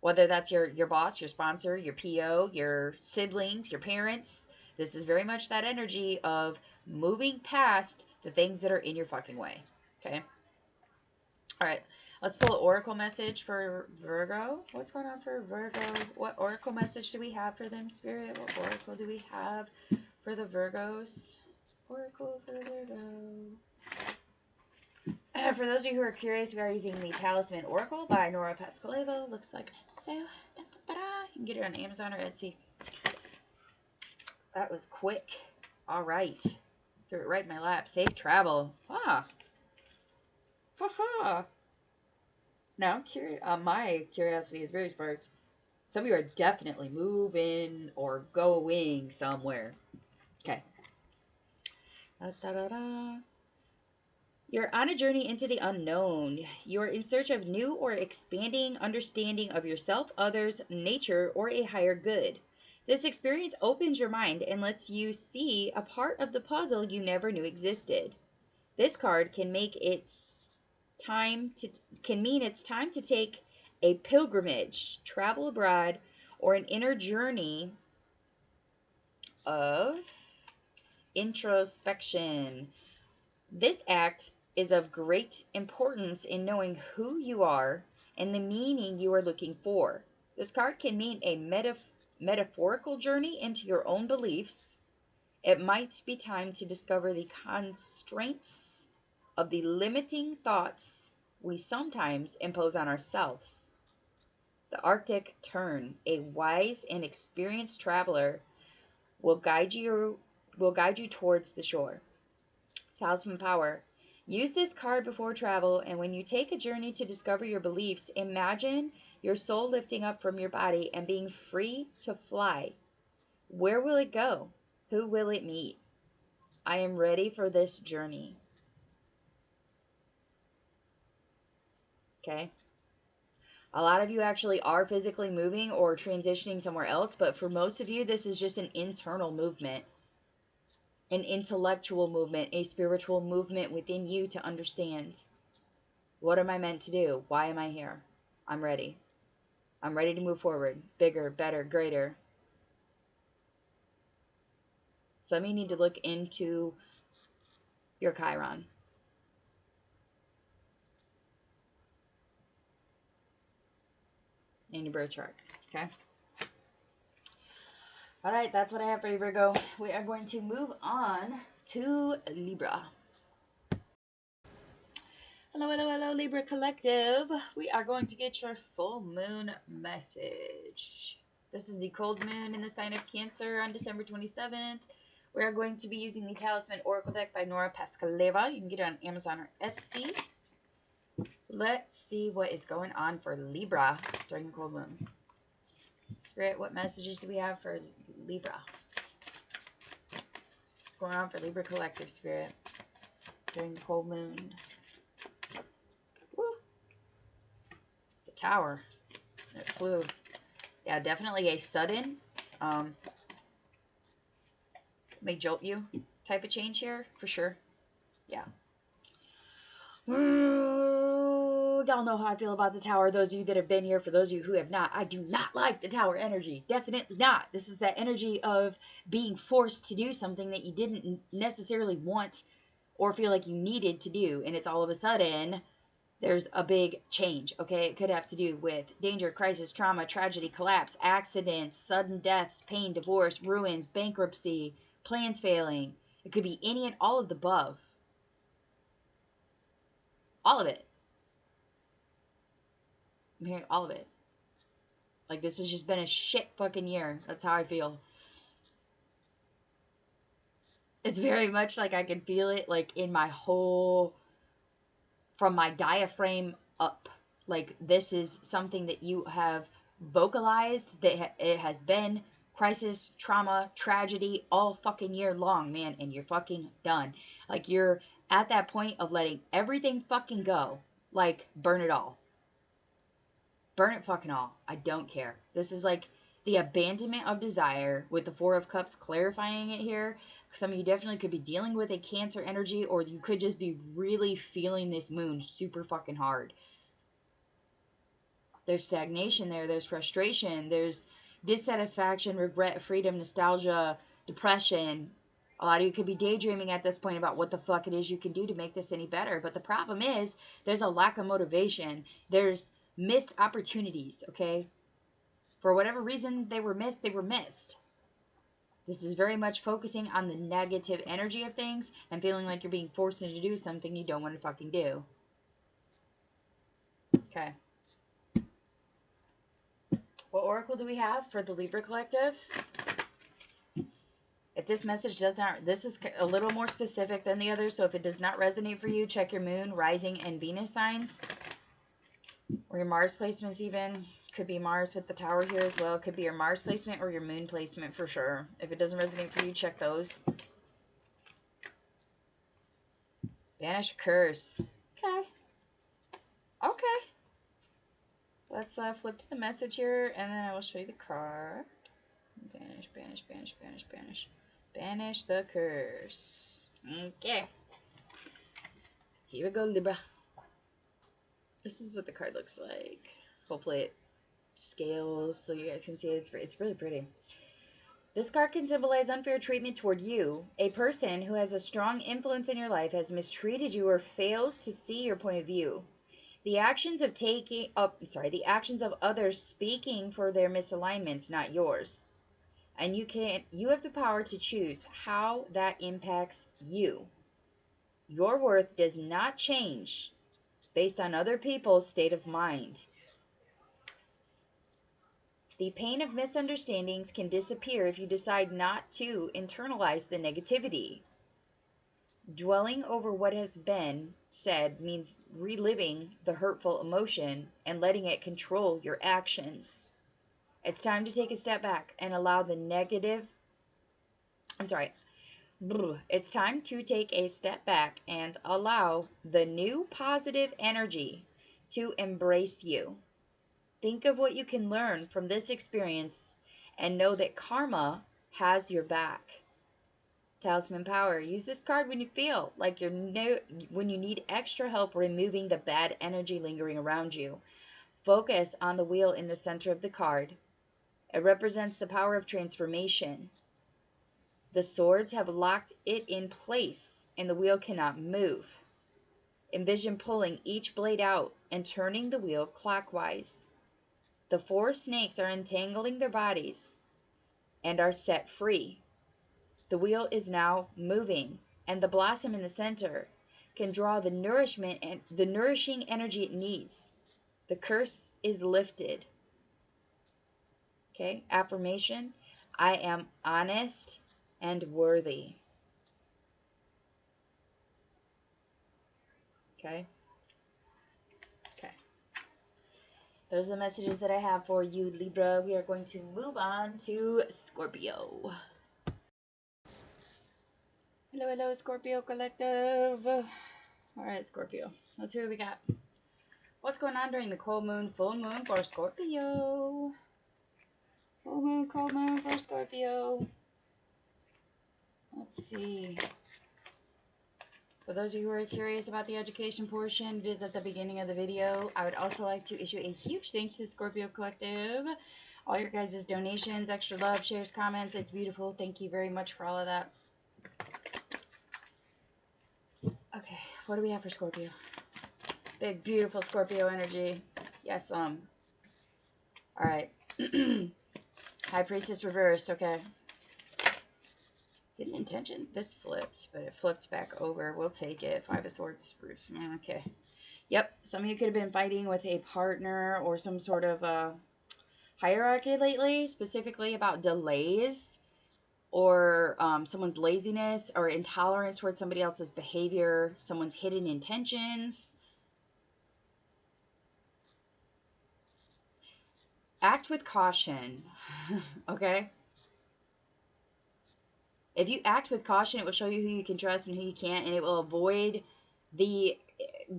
Whether that's your boss, your sponsor, your PO, your siblings, your parents. This is very much that energy of moving past the things that are in your fucking way. Okay? All right. Let's pull an oracle message for Virgo. What's going on for Virgo? What oracle message do we have for them, Spirit? What oracle do we have for the Virgos? Oracle for Virgo. For those of you who are curious, we are using the Talisman Oracle by Nora Pascaleva. Looks like it's so. You can get it on Amazon or Etsy. That was quick. All right. Threw it right in my lap. Safe travel. Ah. Ha. Now I'm curious. My curiosity is very sparked. Some of you are definitely moving or going somewhere. Okay. Da-da-da-da. You're on a journey into the unknown. You're in search of new or expanding understanding of yourself, others, nature, or a higher good. This experience opens your mind and lets you see a part of the puzzle you never knew existed. This card can mean it's time to take a pilgrimage, travel abroad, or an inner journey of introspection. This act is of great importance in knowing who you are and the meaning you are looking for. This card can mean a metaphorical journey into your own beliefs. It might be time to discover the constraints of the limiting thoughts we sometimes impose on ourselves. The Arctic Tern, a wise and experienced traveler, will guide you towards the shore. Talisman power. Use this card before travel, and when you take a journey to discover your beliefs, imagine your soul lifting up from your body and being free to fly. Where will it go? Who will it meet? I am ready for this journey. Okay. A lot of you actually are physically moving or transitioning somewhere else, but for most of you, this is just an internal movement, an intellectual movement, a spiritual movement within you to understand, what am I meant to do? Why am I here? I'm ready. I'm ready to move forward. Bigger, better, greater. Some of you need to look into your Chiron in your birth chart. Okay? All right, that's what I have for you, Virgo. We are going to move on to Libra. Hello, hello, hello, Libra Collective. We are going to get your full moon message. This is the cold moon in the sign of Cancer on December 27th. We are going to be using the Talisman Oracle deck by Nora Pascaleva. You can get it on Amazon or Etsy. Let's see what is going on for Libra during the cold moon. Spirit, what messages do we have for Libra? What's going on for Libra Collective, Spirit, during the cold moon? Woo. The Tower. It flew. Yeah, definitely a sudden, may jolt you type of change here, for sure. Yeah. Y'all know how I feel about the Tower. Those of you that have been here, for those of you who have not, I do not like the Tower energy. Definitely not. This is that energy of being forced to do something that you didn't necessarily want or feel like you needed to do, and it's all of a sudden there's a big change, okay? It could have to do with danger, crisis, trauma, tragedy, collapse, accidents, sudden deaths, pain, divorce, ruins, bankruptcy, plans failing. It could be any and all of the above. All of it. I'm hearing all of it. Like, this has just been a shit fucking year. That's how I feel. It's very much like I can feel it, like, in my whole, from my diaphragm up. Like, this is something that you have vocalized, that it has been crisis, trauma, tragedy all fucking year long, man, and you're fucking done. Like, you're at that point of letting everything fucking go. Like, burn it all. Burn it fucking all. I don't care. This is like the abandonment of desire, with the Four of Cups clarifying it here. Some of you definitely could be dealing with a Cancer energy, or you could just be really feeling this moon super fucking hard. There's stagnation there. There's frustration. There's dissatisfaction, regret, freedom, nostalgia, depression. A lot of you could be daydreaming at this point about what the fuck it is you can do to make this any better. But the problem is, there's a lack of motivation. There's missed opportunities, okay? For whatever reason they were missed, they were missed. This is very much focusing on the negative energy of things and feeling like you're being forced to do something you don't want to fucking do. Okay. What oracle do we have for the Libra Collective? If this message does not, this is a little more specific than the others, so if it does not resonate for you, check your moon, rising, and Venus signs. Or your Mars placements even. Could be Mars with the Tower here as well. Could be your Mars placement or your moon placement for sure. If it doesn't resonate for you, check those. Banish curse. Okay. Okay. Let's flip to the message here, and then I will show you the card. Banish, banish, banish, banish, banish. Banish the curse. Okay. Here we go, Libra. This is what the card looks like. Hopefully it scales so you guys can see it. It's really pretty. This card can symbolize unfair treatment toward you. A person who has a strong influence in your life has mistreated you or fails to see your point of view. The actions of the actions of others speaking for their misalignments, not yours. And you have the power to choose how that impacts you. Your worth does not change based on other people's state of mind. The pain of misunderstandings can disappear if you decide not to internalize the negativity. Dwelling over what has been said means reliving the hurtful emotion and letting it control your actions. It's time to take a step back and allow the negative. I'm sorry. It's time to take a step back and allow the new positive energy to embrace you. Think of what you can learn from this experience and know that karma has your back. Talisman power. Use this card when you feel like when you need extra help removing the bad energy lingering around you. Focus on the wheel in the center of the card. It represents the power of transformation. The swords have locked it in place and the wheel cannot move. Envision pulling each blade out and turning the wheel clockwise. The four snakes are entangling their bodies and are set free. The wheel is now moving, and the blossom in the center can draw the nourishment and the nourishing energy it needs. The curse is lifted. Okay, affirmation. I am honest and worthy. Okay. Okay. Those are the messages that I have for you, Libra. We are going to move on to Scorpio. Hello, hello, Scorpio Collective. All right, Scorpio. Let's see what we got. What's going on during the cold moon, full moon for Scorpio? Full moon, cold moon for Scorpio. Let's see. For those of you who are curious about the education portion, it is at the beginning of the video. I would also like to issue a huge thanks to the Scorpio Collective. All your guys' donations, extra love, shares, comments. It's beautiful. Thank you very much for all of that. Okay, what do we have for Scorpio? Big, beautiful Scorpio energy. Yes, Alright. High Priestess reverse, okay. Hidden intention. This flipped, but it flipped back over. We'll take it. Five of Swords. Okay. Yep. Some of you could have been fighting with a partner or some sort of hierarchy lately, specifically about delays or someone's laziness or intolerance towards somebody else's behavior, someone's hidden intentions. Act with caution. Okay? If you act with caution, it will show you who you can trust and who you can't, and it will avoid the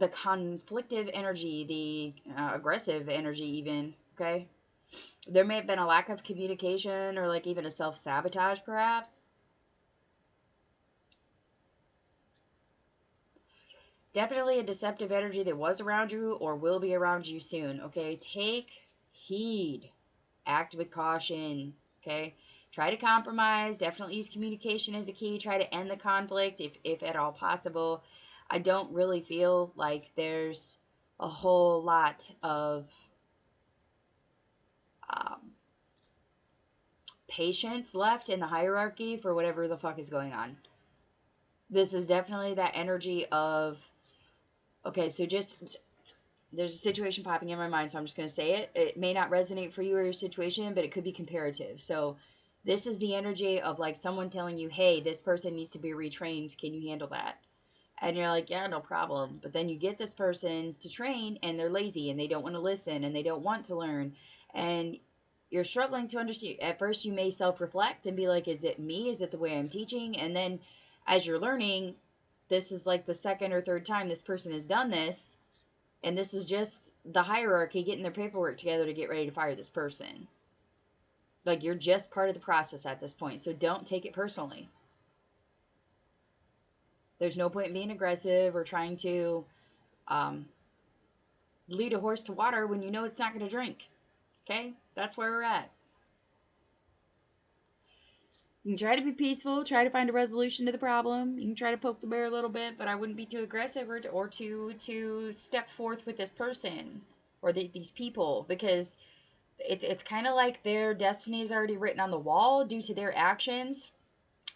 conflictive energy, the aggressive energy even, okay? There may have been a lack of communication or like even a self-sabotage perhaps. Definitely a deceptive energy that was around you or will be around you soon, okay? Take heed. Act with caution, okay? Try to compromise. Definitely use communication as a key. Try to end the conflict if at all possible. I don't really feel like there's a whole lot of patience left in the hierarchy for whatever the fuck is going on. This is definitely that energy of, okay, so just, there's a situation popping in my mind, so I'm just going to say it. It may not resonate for you or your situation, but it could be comparative. So this is the energy of like someone telling you, hey, this person needs to be retrained. Can you handle that? And you're like, yeah, no problem. But then you get this person to train and they're lazy and they don't want to listen and they don't want to learn. And you're struggling to understand. At first, you may self-reflect and be like, is it me? Is it the way I'm teaching? And then as you're learning, this is like the second or third time this person has done this. And this is just the hierarchy getting their paperwork together to get ready to fire this person. Like, you're just part of the process at this point. So don't take it personally. There's no point in being aggressive or trying to lead a horse to water when you know it's not going to drink. Okay? That's where we're at. You can try to be peaceful, try to find a resolution to the problem. You can try to poke the bear a little bit, but I wouldn't be too aggressive or to step forth with this person or these people, because it's kind of like their destiny is already written on the wall due to their actions,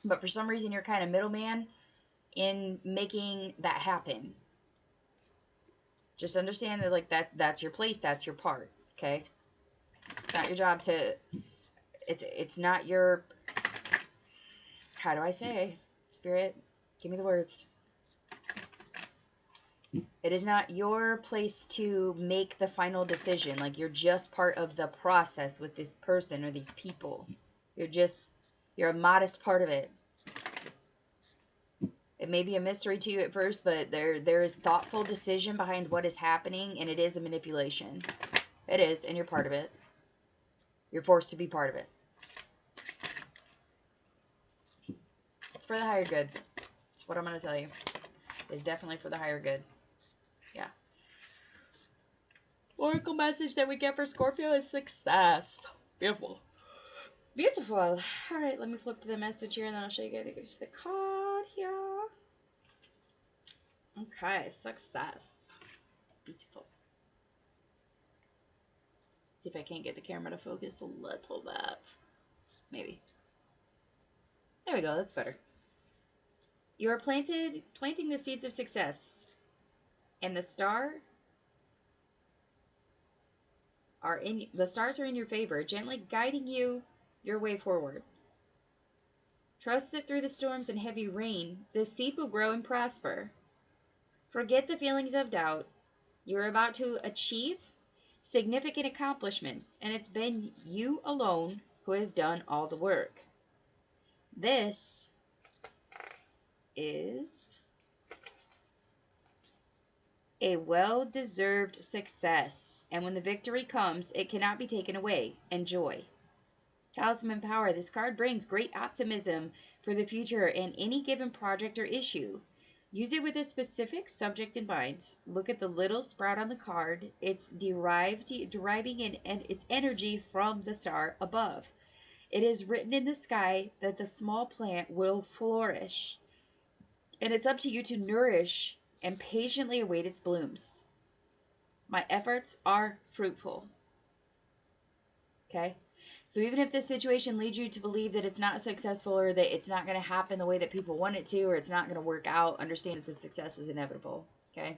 but for some reason you're kind of middleman in making that happen. Just understand that, like, that's your place, that's your part, okay? It's not your job to, it's not your, how do I say, Spirit, give me the words. It is not your place to make the final decision. Like, you're just part of the process with this person or these people. You're a modest part of it. It may be a mystery to you at first, but there is thoughtful decision behind what is happening, and it is a manipulation. It is, and you're part of it. You're forced to be part of it. It's for the higher good. That's what I'm going to tell you. It's definitely for the higher good. Yeah. Oracle message that we get for Scorpio is success. Beautiful. Beautiful. All right, let me flip to the message here, and then I'll show you guys the card here. Okay, success. Beautiful. See if I can't get the camera to focus a little bit. Maybe. There we go. That's better. You are planting the seeds of success, and the stars are in your favor, gently guiding you your way forward. Trust that through the storms and heavy rain, the seed will grow and prosper. Forget the feelings of doubt. You're about to achieve significant accomplishments, and it's been you alone who has done all the work. This is a well-deserved success, and when the victory comes, it cannot be taken away. Enjoy. Talisman Power. This card brings great optimism for the future and any given project or issue. Use it with a specific subject in mind. Look at the little sprout on the card. It's deriving its energy from the star above. It is written in the sky that the small plant will flourish, and it's up to you to nourish and patiently await its blooms. My efforts are fruitful. Okay? So even if this situation leads you to believe that it's not successful, or that it's not going to happen the way that people want it to, or it's not going to work out, understand that the success is inevitable. Okay?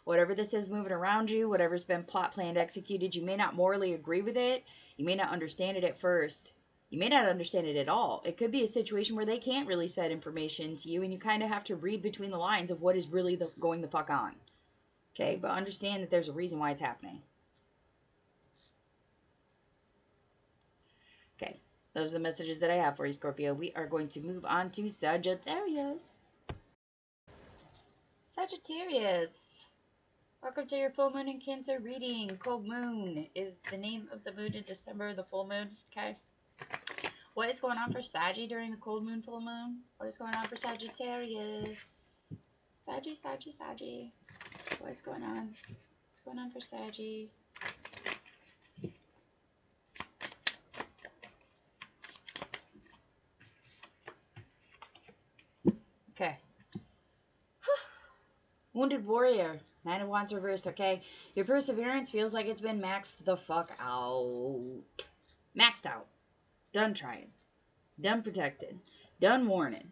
Whatever this is moving around you, whatever's been plot planned, executed, you may not morally agree with it. You may not understand it at first. You may not understand it at all. It could be a situation where they can't really set information to you, and you kind of have to read between the lines of what is really going the fuck on. Okay? But understand that there's a reason why it's happening. Okay, those are the messages that I have for you, Scorpio. We are going to move on to Sagittarius. Sagittarius. Welcome to your full moon in Cancer reading. Cold moon is the name of the moon in December, the full moon. Okay. What is going on for Saggy during the cold moon, full moon? What is going on for Sagittarius? Saggy. What is going on? What's going on for Saggy? Okay. Wounded Warrior. 9 of Wands reversed, okay? Your perseverance feels like it's been maxed the fuck out. Maxed out. Done trying. Done protected. Done warning.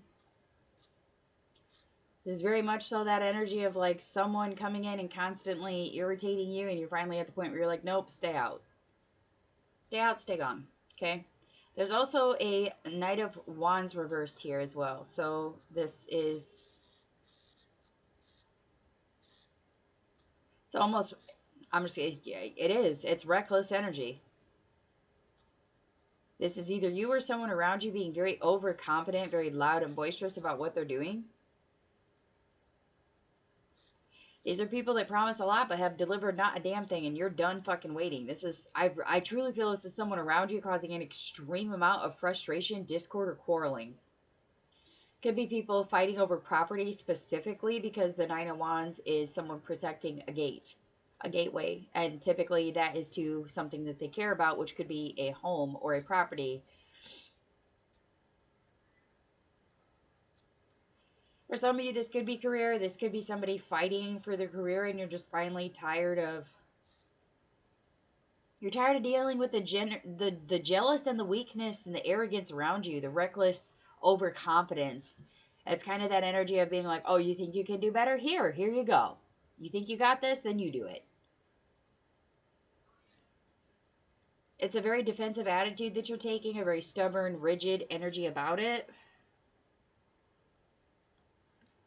This is very much so that energy of like someone coming in and constantly irritating you, and you're finally at the point where you're like, nope, stay out. Stay out, stay gone. Okay? There's also a Knight of Wands reversed here as well. So this is... It's almost... I'm just saying, it is. It's reckless energy. This is either you or someone around you being very overconfident, very loud and boisterous about what they're doing. These are people that promise a lot but have delivered not a damn thing, and you're done fucking waiting. This is, I truly feel this is someone around you causing an extreme amount of frustration, discord, or quarreling. Could be people fighting over property specifically, because the Nine of Wands is someone protecting a gate, a gateway, and typically that is to something that they care about, which could be a home or a property. For some of you, this could be career. This could be somebody fighting for their career, and you're just finally tired of... You're tired of dealing with the jealous and the weakness and the arrogance around you, the reckless overconfidence. It's kind of that energy of being like, oh, you think you can do better? Here you go. You think you got this? Then you do it. It's a very defensive attitude that you're taking, a very stubborn, rigid energy about it.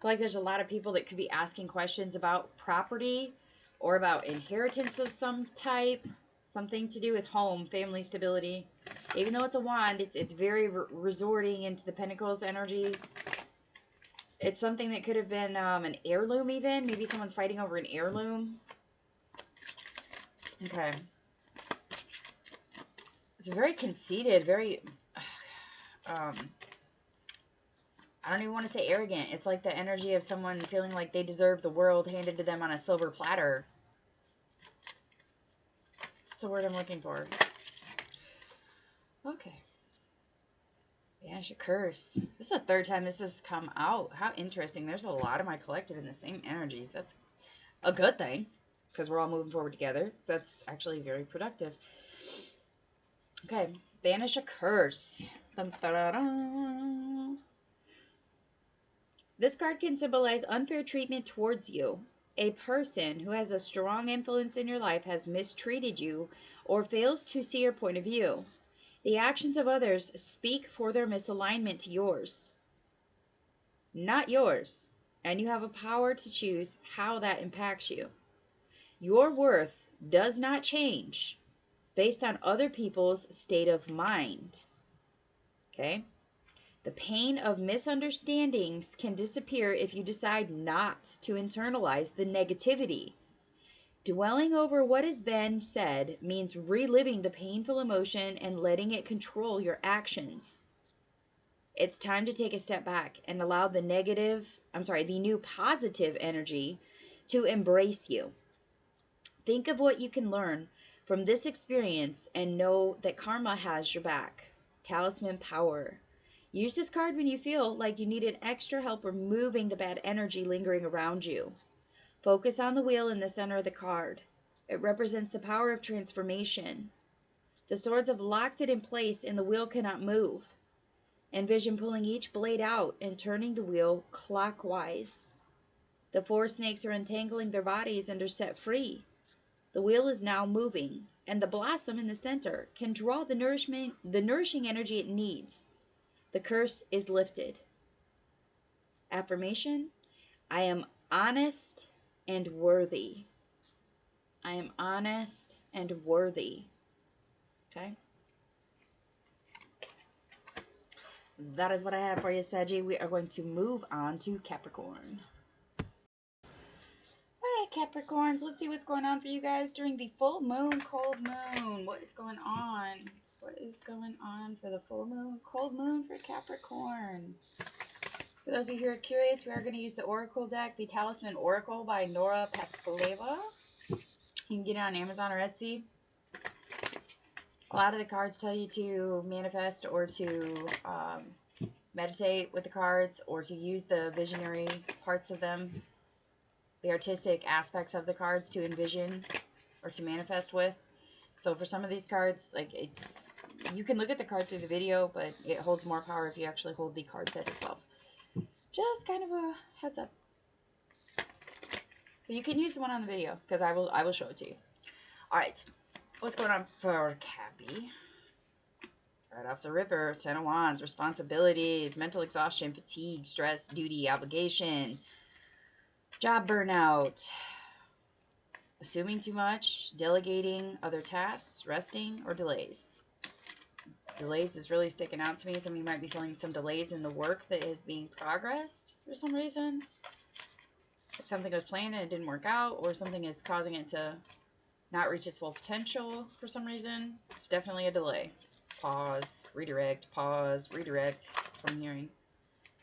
feel like there's a lot of people that could be asking questions about property or about inheritance of some type. Something to do with home, family stability. Even though it's a wand, it's very resorting into the Pentacles energy. It's something that could have been an heirloom even. Maybe someone's fighting over an heirloom. Okay. It's very conceited, very... I don't even want to say arrogant. It's like the energy of someone feeling like they deserve the world handed to them on a silver platter. That's the word I'm looking for. Okay. Banish a curse. This is the third time this has come out. How interesting. There's a lot of my collective in the same energies. That's a good thing, because we're all moving forward together. That's actually very productive. Okay. Banish a curse. Dun, da, da, da. This card can symbolize unfair treatment towards you. A person who has a strong influence in your life has mistreated you or fails to see your point of view. The actions of others speak for their misalignment to yours, not yours, and you have a power to choose how that impacts you. Your worth does not change based on other people's state of mind. Okay? The pain of misunderstandings can disappear if you decide not to internalize the negativity. Dwelling over what has been said means reliving the painful emotion and letting it control your actions. It's time to take a step back and allow the new positive energy to embrace you. Think of what you can learn from this experience and know that karma has your back. Talisman power. Use this card when you feel like you need an extra help removing the bad energy lingering around you. Focus on the wheel in the center of the card. It represents the power of transformation. The swords have locked it in place and the wheel cannot move. Envision pulling each blade out and turning the wheel clockwise. The 4 snakes are untangling their bodies and are set free. The wheel is now moving, and the blossom in the center can draw the nourishing energy it needs. The curse is lifted. Affirmation: I am honest and worthy. I am honest and worthy. Okay? That is what I have for you, Saggy. We are going to move on to Capricorn. Alright, Capricorns, let's see what's going on for you guys during the full moon, cold moon. What is going on? What is going on for the full moon, cold moon for Capricorn? For those of you who are curious, we are going to use the Oracle deck, the Talisman Oracle by Nora Paskaleva. You can get it on Amazon or Etsy. A lot of the cards tell you to manifest or to meditate with the cards, or to use the visionary parts of them, the artistic aspects of the cards to envision or to manifest with. So for some of these cards, like, you can look at the card through the video, but it holds more power if you actually hold the card set itself. Just kind of a heads up. But you can use the one on the video, because I will show it to you. Alright, what's going on for Cappy? Right off the ripper, 10 of Wands, responsibilities, mental exhaustion, fatigue, stress, duty, obligation, job burnout, assuming too much, delegating other tasks, resting, or delays. Delays is really sticking out to me. Some of you might be feeling some delays in the work that is being progressed for some reason. If something was planned and it didn't work out, or something is causing it to not reach its full potential for some reason, it's definitely a delay. Pause, redirect, pause, redirect. That's what I'm hearing.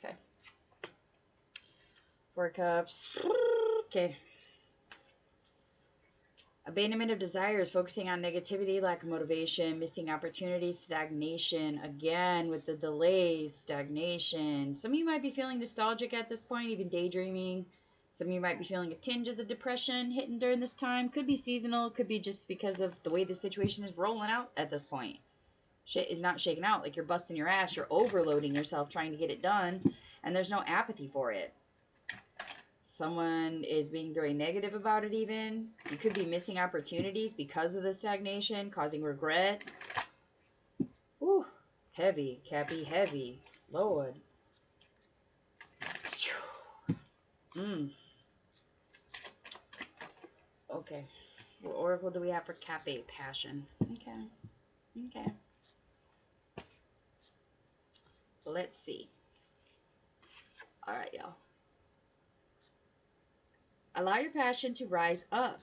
Okay. 4 Cups. Okay. Abandonment of desires, focusing on negativity, lack of motivation, missing opportunities, stagnation. Again, with the delays, stagnation. Some of you might be feeling nostalgic at this point, even daydreaming. Some of you might be feeling a tinge of the depression hitting during this time. Could be seasonal. Could be just because of the way the situation is rolling out at this point. Shit is not shaking out. Like, you're busting your ass. You're overloading yourself trying to get it done. And there's no apathy for it. Someone is being very negative about it even. You could be missing opportunities because of the stagnation, causing regret. Ooh, heavy, Cappy, heavy. Lord. Mm. Okay. What oracle do we have for Cappy? Passion. Okay. Okay. Let's see. All right, y'all. Allow your passion to rise up.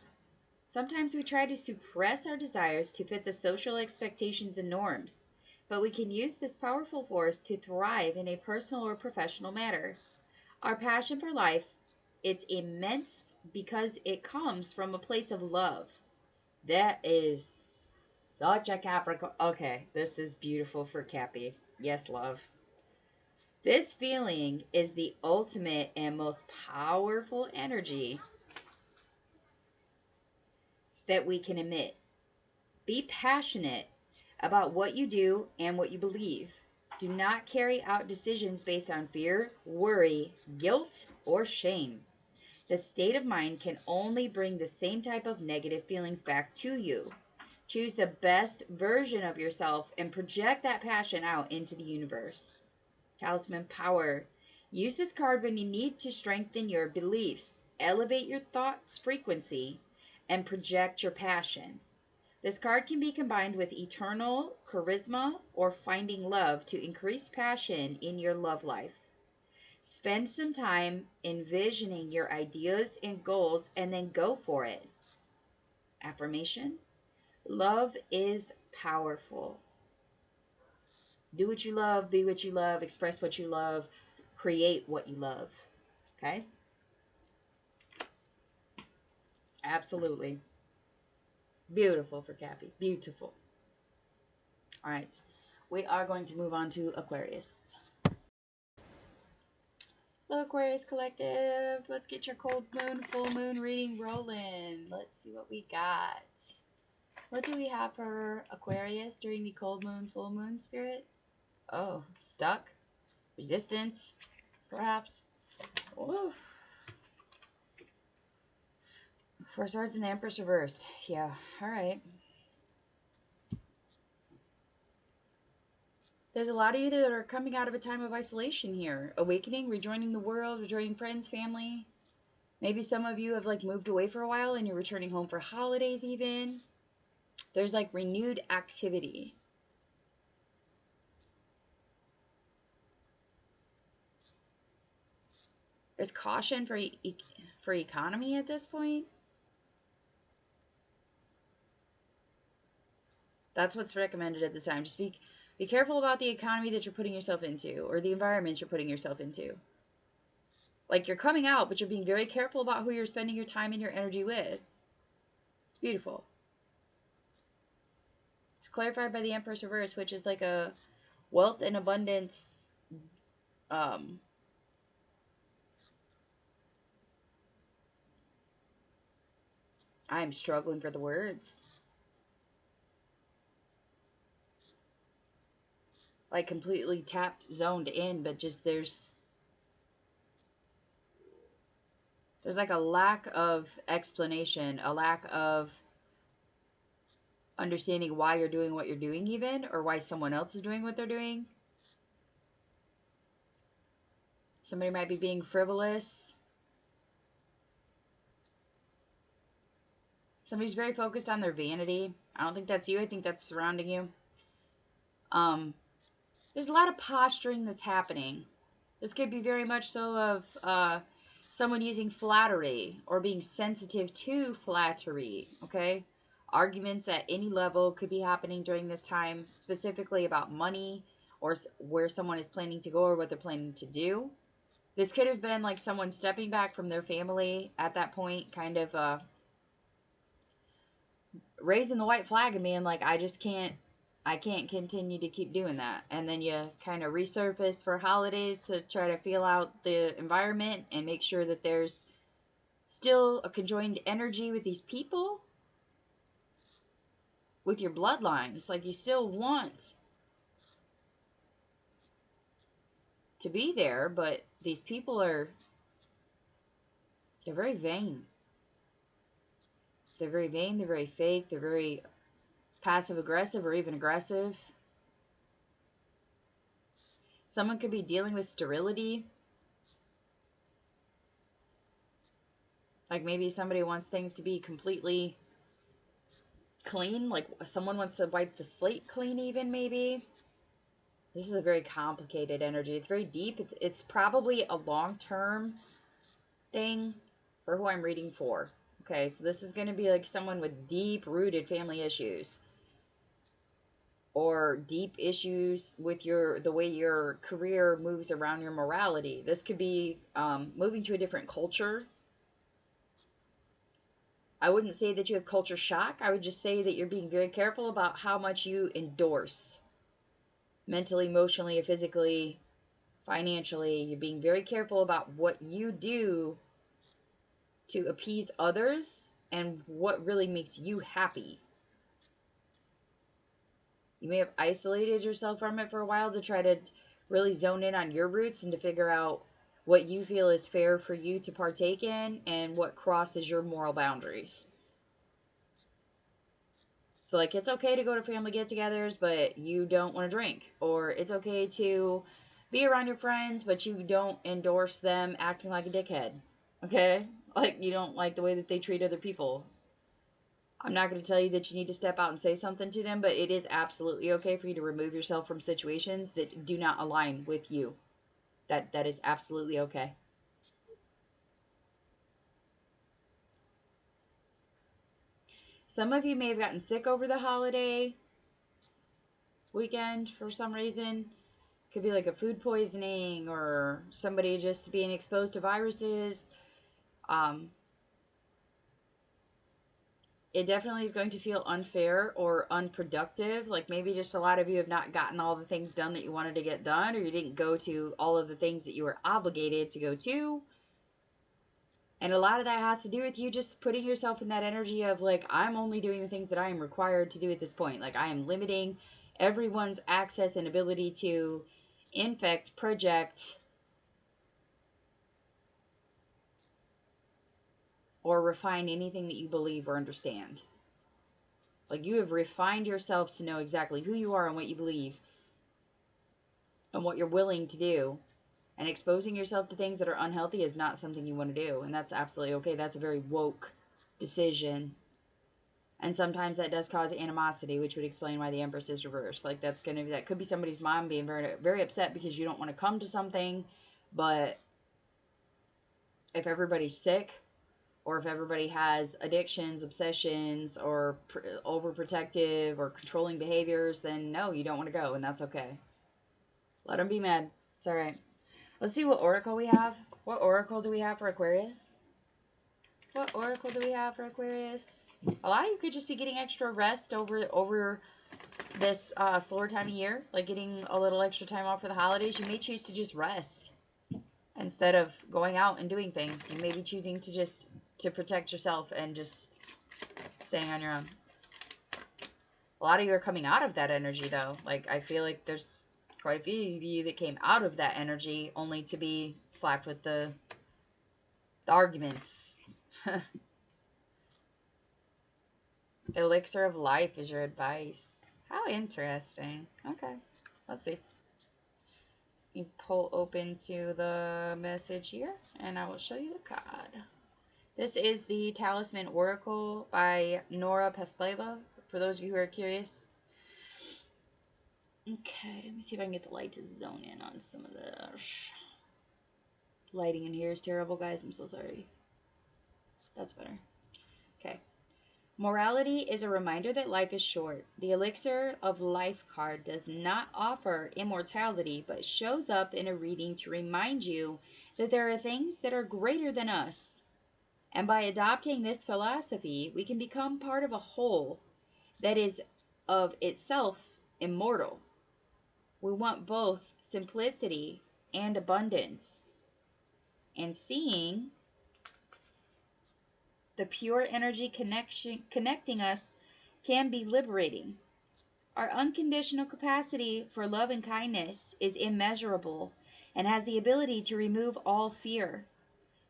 Sometimes we try to suppress our desires to fit the social expectations and norms, but we can use this powerful force to thrive in a personal or professional manner. Our passion for life, it's immense because it comes from a place of love. That is such a Capricorn. Okay, this is beautiful for Cappy. Yes, love. This feeling is the ultimate and most powerful energy that we can emit. Be passionate about what you do and what you believe. Do not carry out decisions based on fear, worry, guilt, or shame. The state of mind can only bring the same type of negative feelings back to you. Choose the best version of yourself and project that passion out into the universe. Talisman Power. Use this card when you need to strengthen your beliefs, elevate your thoughts' frequency, and project your passion. This card can be combined with eternal charisma or finding love to increase passion in your love life. Spend some time envisioning your ideas and goals and then go for it. Affirmation: love is powerful. Do what you love, be what you love, express what you love, create what you love. Okay? Absolutely. Beautiful for Cappy. Beautiful. All right. We are going to move on to Aquarius. Hello, Aquarius Collective. Let's get your cold moon, full moon reading rolling. Let's see what we got. What do we have for Aquarius during the cold moon, full moon spirit? Oh, stuck, resistant, perhaps. Ooh. Four Swords and the Empress reversed. Yeah, all right. There's a lot of you that are coming out of a time of isolation here. Awakening, rejoining the world, rejoining friends, family. Maybe some of you have like moved away for a while and you're returning home for holidays even. There's like renewed activity. There's caution for economy at this point. That's what's recommended at this time. Just be careful about the economy that you're putting yourself into or the environments you're putting yourself into. Like you're coming out, but you're being very careful about who you're spending your time and your energy with. It's beautiful. It's clarified by the Empress reverse, which is like a wealth and abundance um I'm struggling for the words. Like completely tapped, zoned in, but just there's like a lack of explanation, a lack of understanding why you're doing what you're doing even, or why someone else is doing what they're doing. Somebody might be being frivolous. Somebody's very focused on their vanity. I don't think that's you. I think that's surrounding you. There's a lot of posturing that's happening. This could be very much so of someone using flattery or being sensitive to flattery, okay? Arguments at any level could be happening during this time, specifically about money or where someone is planning to go or what they're planning to do. This could have been like someone stepping back from their family at that point, kind of raising the white flag and being like, I can't continue to keep doing that. And then you kind of resurface for holidays to try to feel out the environment and make sure that there's still a conjoined energy with these people, with your bloodlines. Like you still want to be there, but these people they're very vain. They're very vain, they're very fake, they're very passive aggressive or even aggressive. Someone could be dealing with sterility. Like maybe somebody wants things to be completely clean. Like someone wants to wipe the slate clean even, maybe. This is a very complicated energy. It's very deep. It's probably a long-term thing for who I'm reading for. Okay, so this is going to be like someone with deep-rooted family issues. Or deep issues with the way your career moves around your morality. This could be moving to a different culture. I wouldn't say that you have culture shock. I would just say that you're being very careful about how much you endorse. Mentally, emotionally, or physically, financially. You're being very careful about what you do to appease others and what really makes you happy. You may have isolated yourself from it for a while to try to really zone in on your roots and to figure out what you feel is fair for you to partake in and what crosses your moral boundaries. So, like, it's okay to go to family get-togethers, but you don't want to drink. Or it's okay to be around your friends, but you don't endorse them acting like a dickhead. Okay? Like, you don't like the way that they treat other people. I'm not going to tell you that you need to step out and say something to them, but it is absolutely okay for you to remove yourself from situations that do not align with you. That is absolutely okay. Some of you may have gotten sick over the holiday weekend for some reason. Could be like a food poisoning or somebody just being exposed to viruses. It definitely is going to feel unfair or unproductive. Like maybe just a lot of you have not gotten all the things done that you wanted to get done, or you didn't go to all of the things that you were obligated to go to. And a lot of that has to do with you just putting yourself in that energy of like, I'm only doing the things that I am required to do at this point. Like I am limiting everyone's access and ability to infect, project, or refine anything that you believe or understand. Like you have refined yourself to know exactly who you are and what you believe and what you're willing to do. And exposing yourself to things that are unhealthy is not something you want to do. And that's absolutely okay. That's a very woke decision. And sometimes that does cause animosity, which would explain why the Empress is reversed. Like that could be somebody's mom being very, very upset because you don't want to come to something. But if everybody's sick, or if everybody has addictions, obsessions, or overprotective or controlling behaviors, then no, you don't want to go, and that's okay. Let them be mad. It's all right. Let's see what oracle we have. What oracle do we have for Aquarius? What oracle do we have for Aquarius? A lot of you could just be getting extra rest over this slower time of year, like getting a little extra time off for the holidays. You may choose to just rest instead of going out and doing things. You may be choosing to protect yourself and just staying on your own. A lot of you are coming out of that energy, though. Like, I feel like there's quite a few of you that came out of that energy only to be slapped with the arguments. Elixir of life is your advice. How interesting. Okay, let's see. You pull open to the message here, and I will show you the card. This is the Talisman Oracle by Nora Pasleva, for those of you who are curious. Okay, let me see if I can get the light to zone in on some of the lighting in here is terrible, guys. I'm so sorry. That's better. Okay. Morality is a reminder that life is short. The Elixir of Life card does not offer immortality, but shows up in a reading to remind you that there are things that are greater than us. And by adopting this philosophy, we can become part of a whole that is of itself immortal. We want both simplicity and abundance. And seeing the pure energy connecting us can be liberating. Our unconditional capacity for love and kindness is immeasurable and has the ability to remove all fear.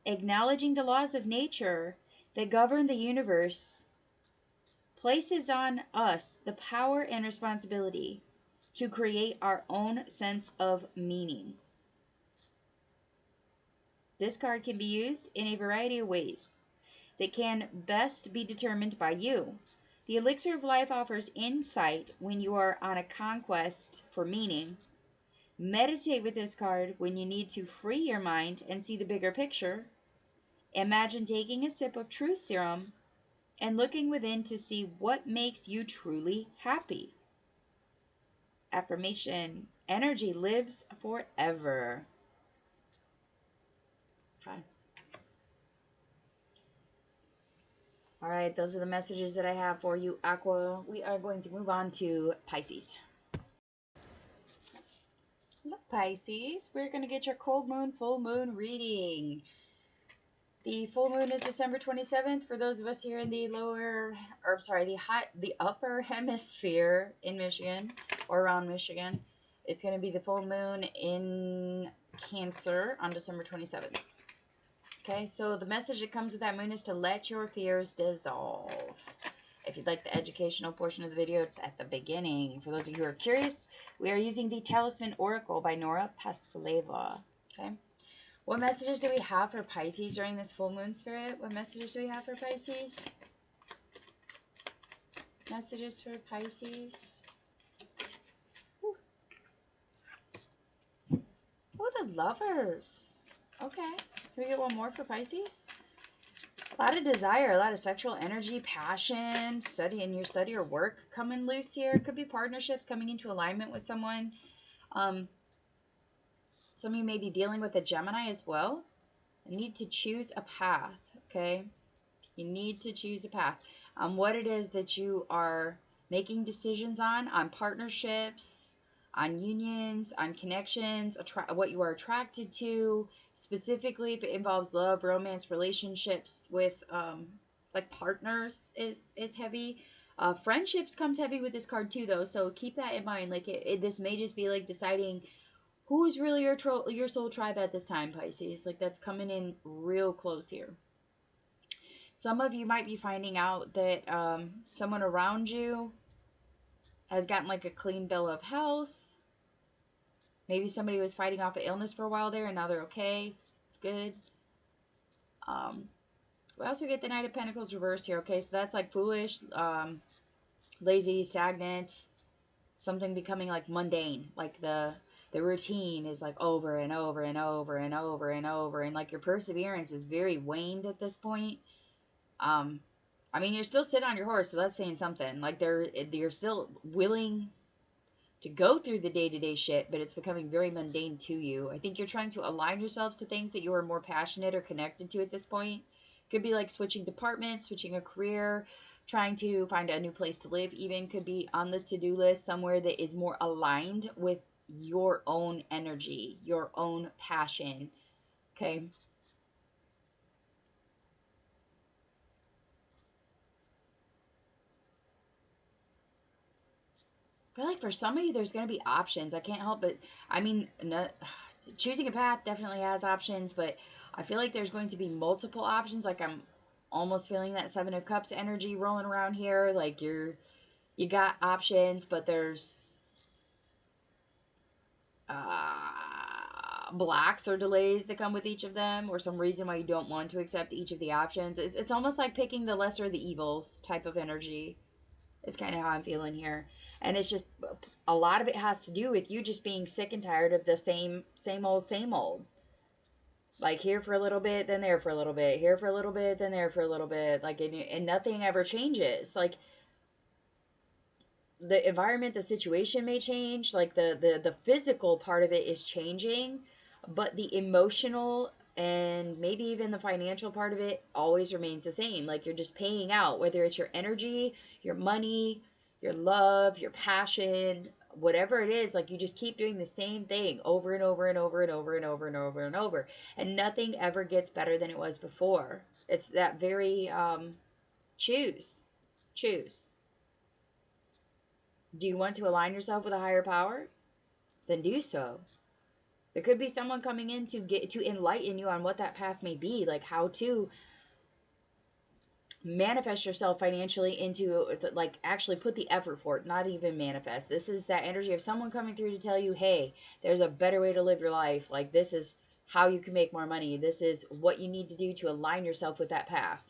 Acknowledging the laws of nature that govern the universe places on us the power and responsibility to create our own sense of meaning. This card can be used in a variety of ways. that can best be determined by you. The Elixir of Life offers insight when you are on a conquest for meaning. Meditate with this card when you need to free your mind and see the bigger picture. Imagine taking a sip of truth serum and looking within to see what makes you truly happy. Affirmation: energy lives forever. Okay. All right, those are the messages that I have for you, Aqua. We are going to move on to Pisces. Look, Pisces, we're going to get your cold moon, full moon reading. The full moon is December 27th for those of us here in the the upper hemisphere in Michigan or around Michigan. It's going to be the full moon in Cancer on December 27th. Okay, so the message that comes with that moon is to let your fears dissolve. If you'd like the educational portion of the video, it's at the beginning. For those of you who are curious, we are using the Talisman Oracle by Nora Pasteleva. Okay. What messages do we have for Pisces during this full moon, Spirit? What messages do we have for Pisces? Messages for Pisces. Ooh. Oh, the Lovers. Okay. Can we get one more for Pisces? A lot of desire, a lot of sexual energy, passion, study or work coming loose here. It could be partnerships coming into alignment with someone. Some of you may be dealing with a Gemini as well. You need to choose a path, okay? You need to choose a path on what it is that you are making decisions on partnerships, on unions, on connections, what you are attracted to, specifically if it involves love, romance, relationships with like partners is heavy. Friendships comes heavy with this card too, though, so keep that in mind. Like this may just be like deciding who's really your soul tribe at this time, Pisces. Like that's coming in real close here. Some of you might be finding out that someone around you has gotten like a clean bill of health. Maybe somebody was fighting off an illness for a while there and now they're okay. It's good. We also get the Knight of Pentacles reversed here. Okay, so that's like foolish, lazy, stagnant, something becoming like mundane. Like the routine is like over and over and over and over and over. And like your perseverance is very waned at this point. I mean, you're still sitting on your horse, so that's saying something. Like you're still willing to go through the day-to-day shit, but it's becoming very mundane to you. I think you're trying to align yourselves to things that you are more passionate or connected to at this point. Could be like switching departments, switching a career, trying to find a new place to live, even could be on the to-do list somewhere that is more aligned with your own energy, your own passion. Okay. I feel like for some of you, there's going to be options. I can't help but, I mean, no, choosing a path definitely has options, but I feel like there's going to be multiple options. Like I'm almost feeling that Seven of Cups energy rolling around here. Like you got options, but there's blocks or delays that come with each of them, or some reason why you don't want to accept each of the options. It's almost like picking the lesser of the evils type of energy. Is kind of how I'm feeling here. And it's just a lot of it has to do with you just being sick and tired of the same old. Like here for a little bit, then there for a little bit, here for a little bit, then there for a little bit. Like and nothing ever changes. Like the environment, the situation may change, like the physical part of it is changing, but the emotional and maybe even the financial part of it always remains the same. Like you're just paying out, whether it's your energy, your money, your love, your passion, whatever it is. Like you just keep doing the same thing over and over and over and over and over and over and over, and nothing ever gets better than it was before. It's that very choose. Do you want to align yourself with a higher power? Then do so. There could be someone coming in to enlighten you on what that path may be, like how to manifest yourself financially into, like, actually put the effort for it, not even manifest. This is that energy of someone coming through to tell you, hey, there's a better way to live your life. Like, this is how you can make more money. This is what you need to do to align yourself with that path.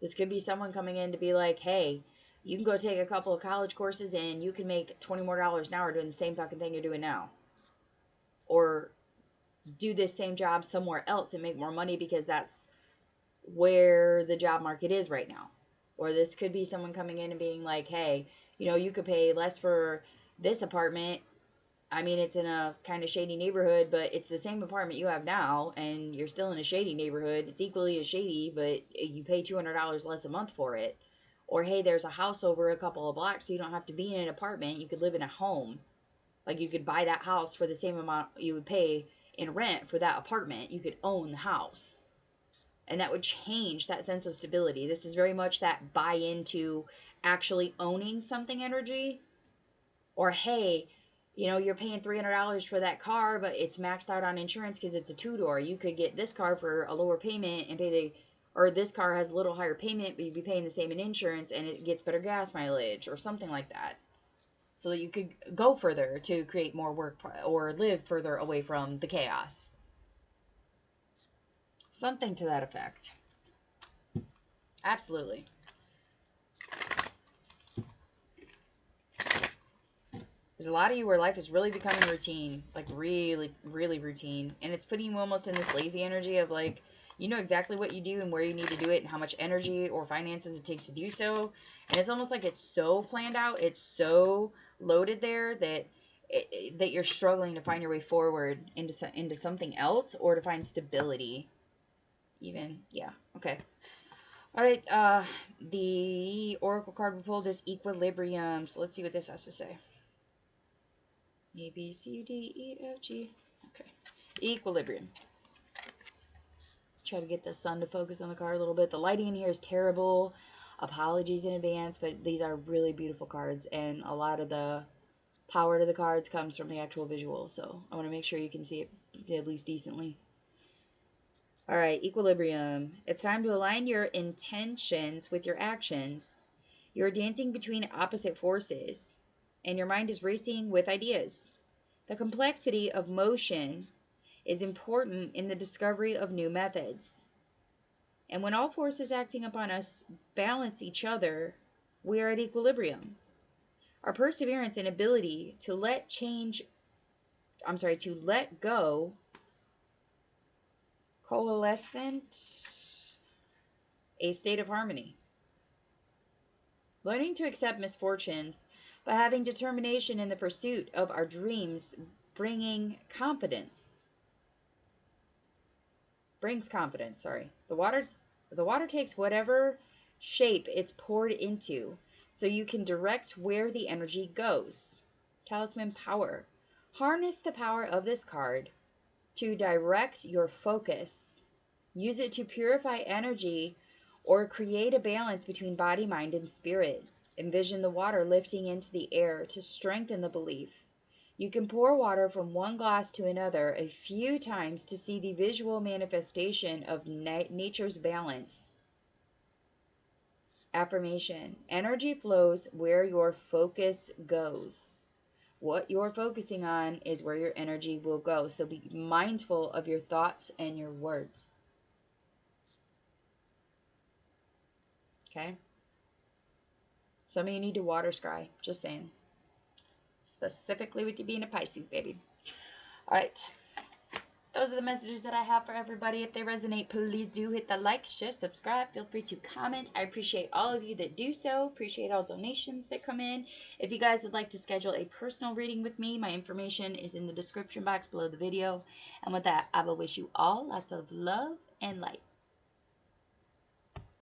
This could be someone coming in to be like, hey, you can go take a couple of college courses and you can make $20 more an hour doing the same fucking thing you're doing now. Or do this same job somewhere else and make more money because that's where the job market is right now. Or this could be someone coming in and being like, hey, you know, you could pay less for this apartment. I mean, it's in a kind of shady neighborhood, but it's the same apartment you have now, and you're still in a shady neighborhood. It's equally as shady, but you pay $200 less a month for it. Or, hey, there's a house over a couple of blocks, so you don't have to be in an apartment. You could live in a home. Like, you could buy that house for the same amount you would pay in rent for that apartment. You could own the house. And that would change that sense of stability. This is very much that buy into actually owning something energy. Or, hey, you know, you're paying $300 for that car, but it's maxed out on insurance because it's a two-door. You could get this car for a lower payment and pay the, or this car has a little higher payment, but you'd be paying the same in insurance and it gets better gas mileage or something like that. So that you could go further to create more work or live further away from the chaos. Something to that effect. Absolutely. There's a lot of you where life is really becoming routine, like really, really routine. And it's putting you almost in this lazy energy of like, you know exactly what you do and where you need to do it and how much energy or finances it takes to do so. And it's almost like it's so planned out, it's so loaded there that that you're struggling to find your way forward into something else or to find stability. Even, yeah, okay. All right, the oracle card we pulled is equilibrium. So let's see what this has to say. A, B, C, D, E, F, G. Okay. Equilibrium. Try to get the sun to focus on the card a little bit. The lighting in here is terrible. Apologies in advance, but these are really beautiful cards, and a lot of the power to the cards comes from the actual visual, so I want to make sure you can see it at least decently. All right, equilibrium. It's time to align your intentions with your actions. You're dancing between opposite forces, and your mind is racing with ideas. The complexity of motion is important in the discovery of new methods. And when all forces acting upon us balance each other, we are at equilibrium. Our perseverance and ability to let go, coalescent, a state of harmony. Learning to accept misfortunes, but having determination in the pursuit of our dreams, brings confidence. The water takes whatever shape it's poured into, so you can direct where the energy goes. Talisman power. Harness the power of this card to direct your focus. Use it to purify energy or create a balance between body, mind, and spirit. Envision the water lifting into the air to strengthen the belief. You can pour water from one glass to another a few times to see the visual manifestation of nature's balance. Affirmation. Energy flows where your focus goes. What you're focusing on is where your energy will go. So be mindful of your thoughts and your words. Okay? Some of you need to water scry. Just saying. Specifically with you being a Pisces, baby. All right. Those are the messages that I have for everybody. If they resonate, please do hit the like, share, subscribe. Feel free to comment. I appreciate all of you that do so. Appreciate all donations that come in. If you guys would like to schedule a personal reading with me, my information is in the description box below the video. And with that, I will wish you all lots of love and light.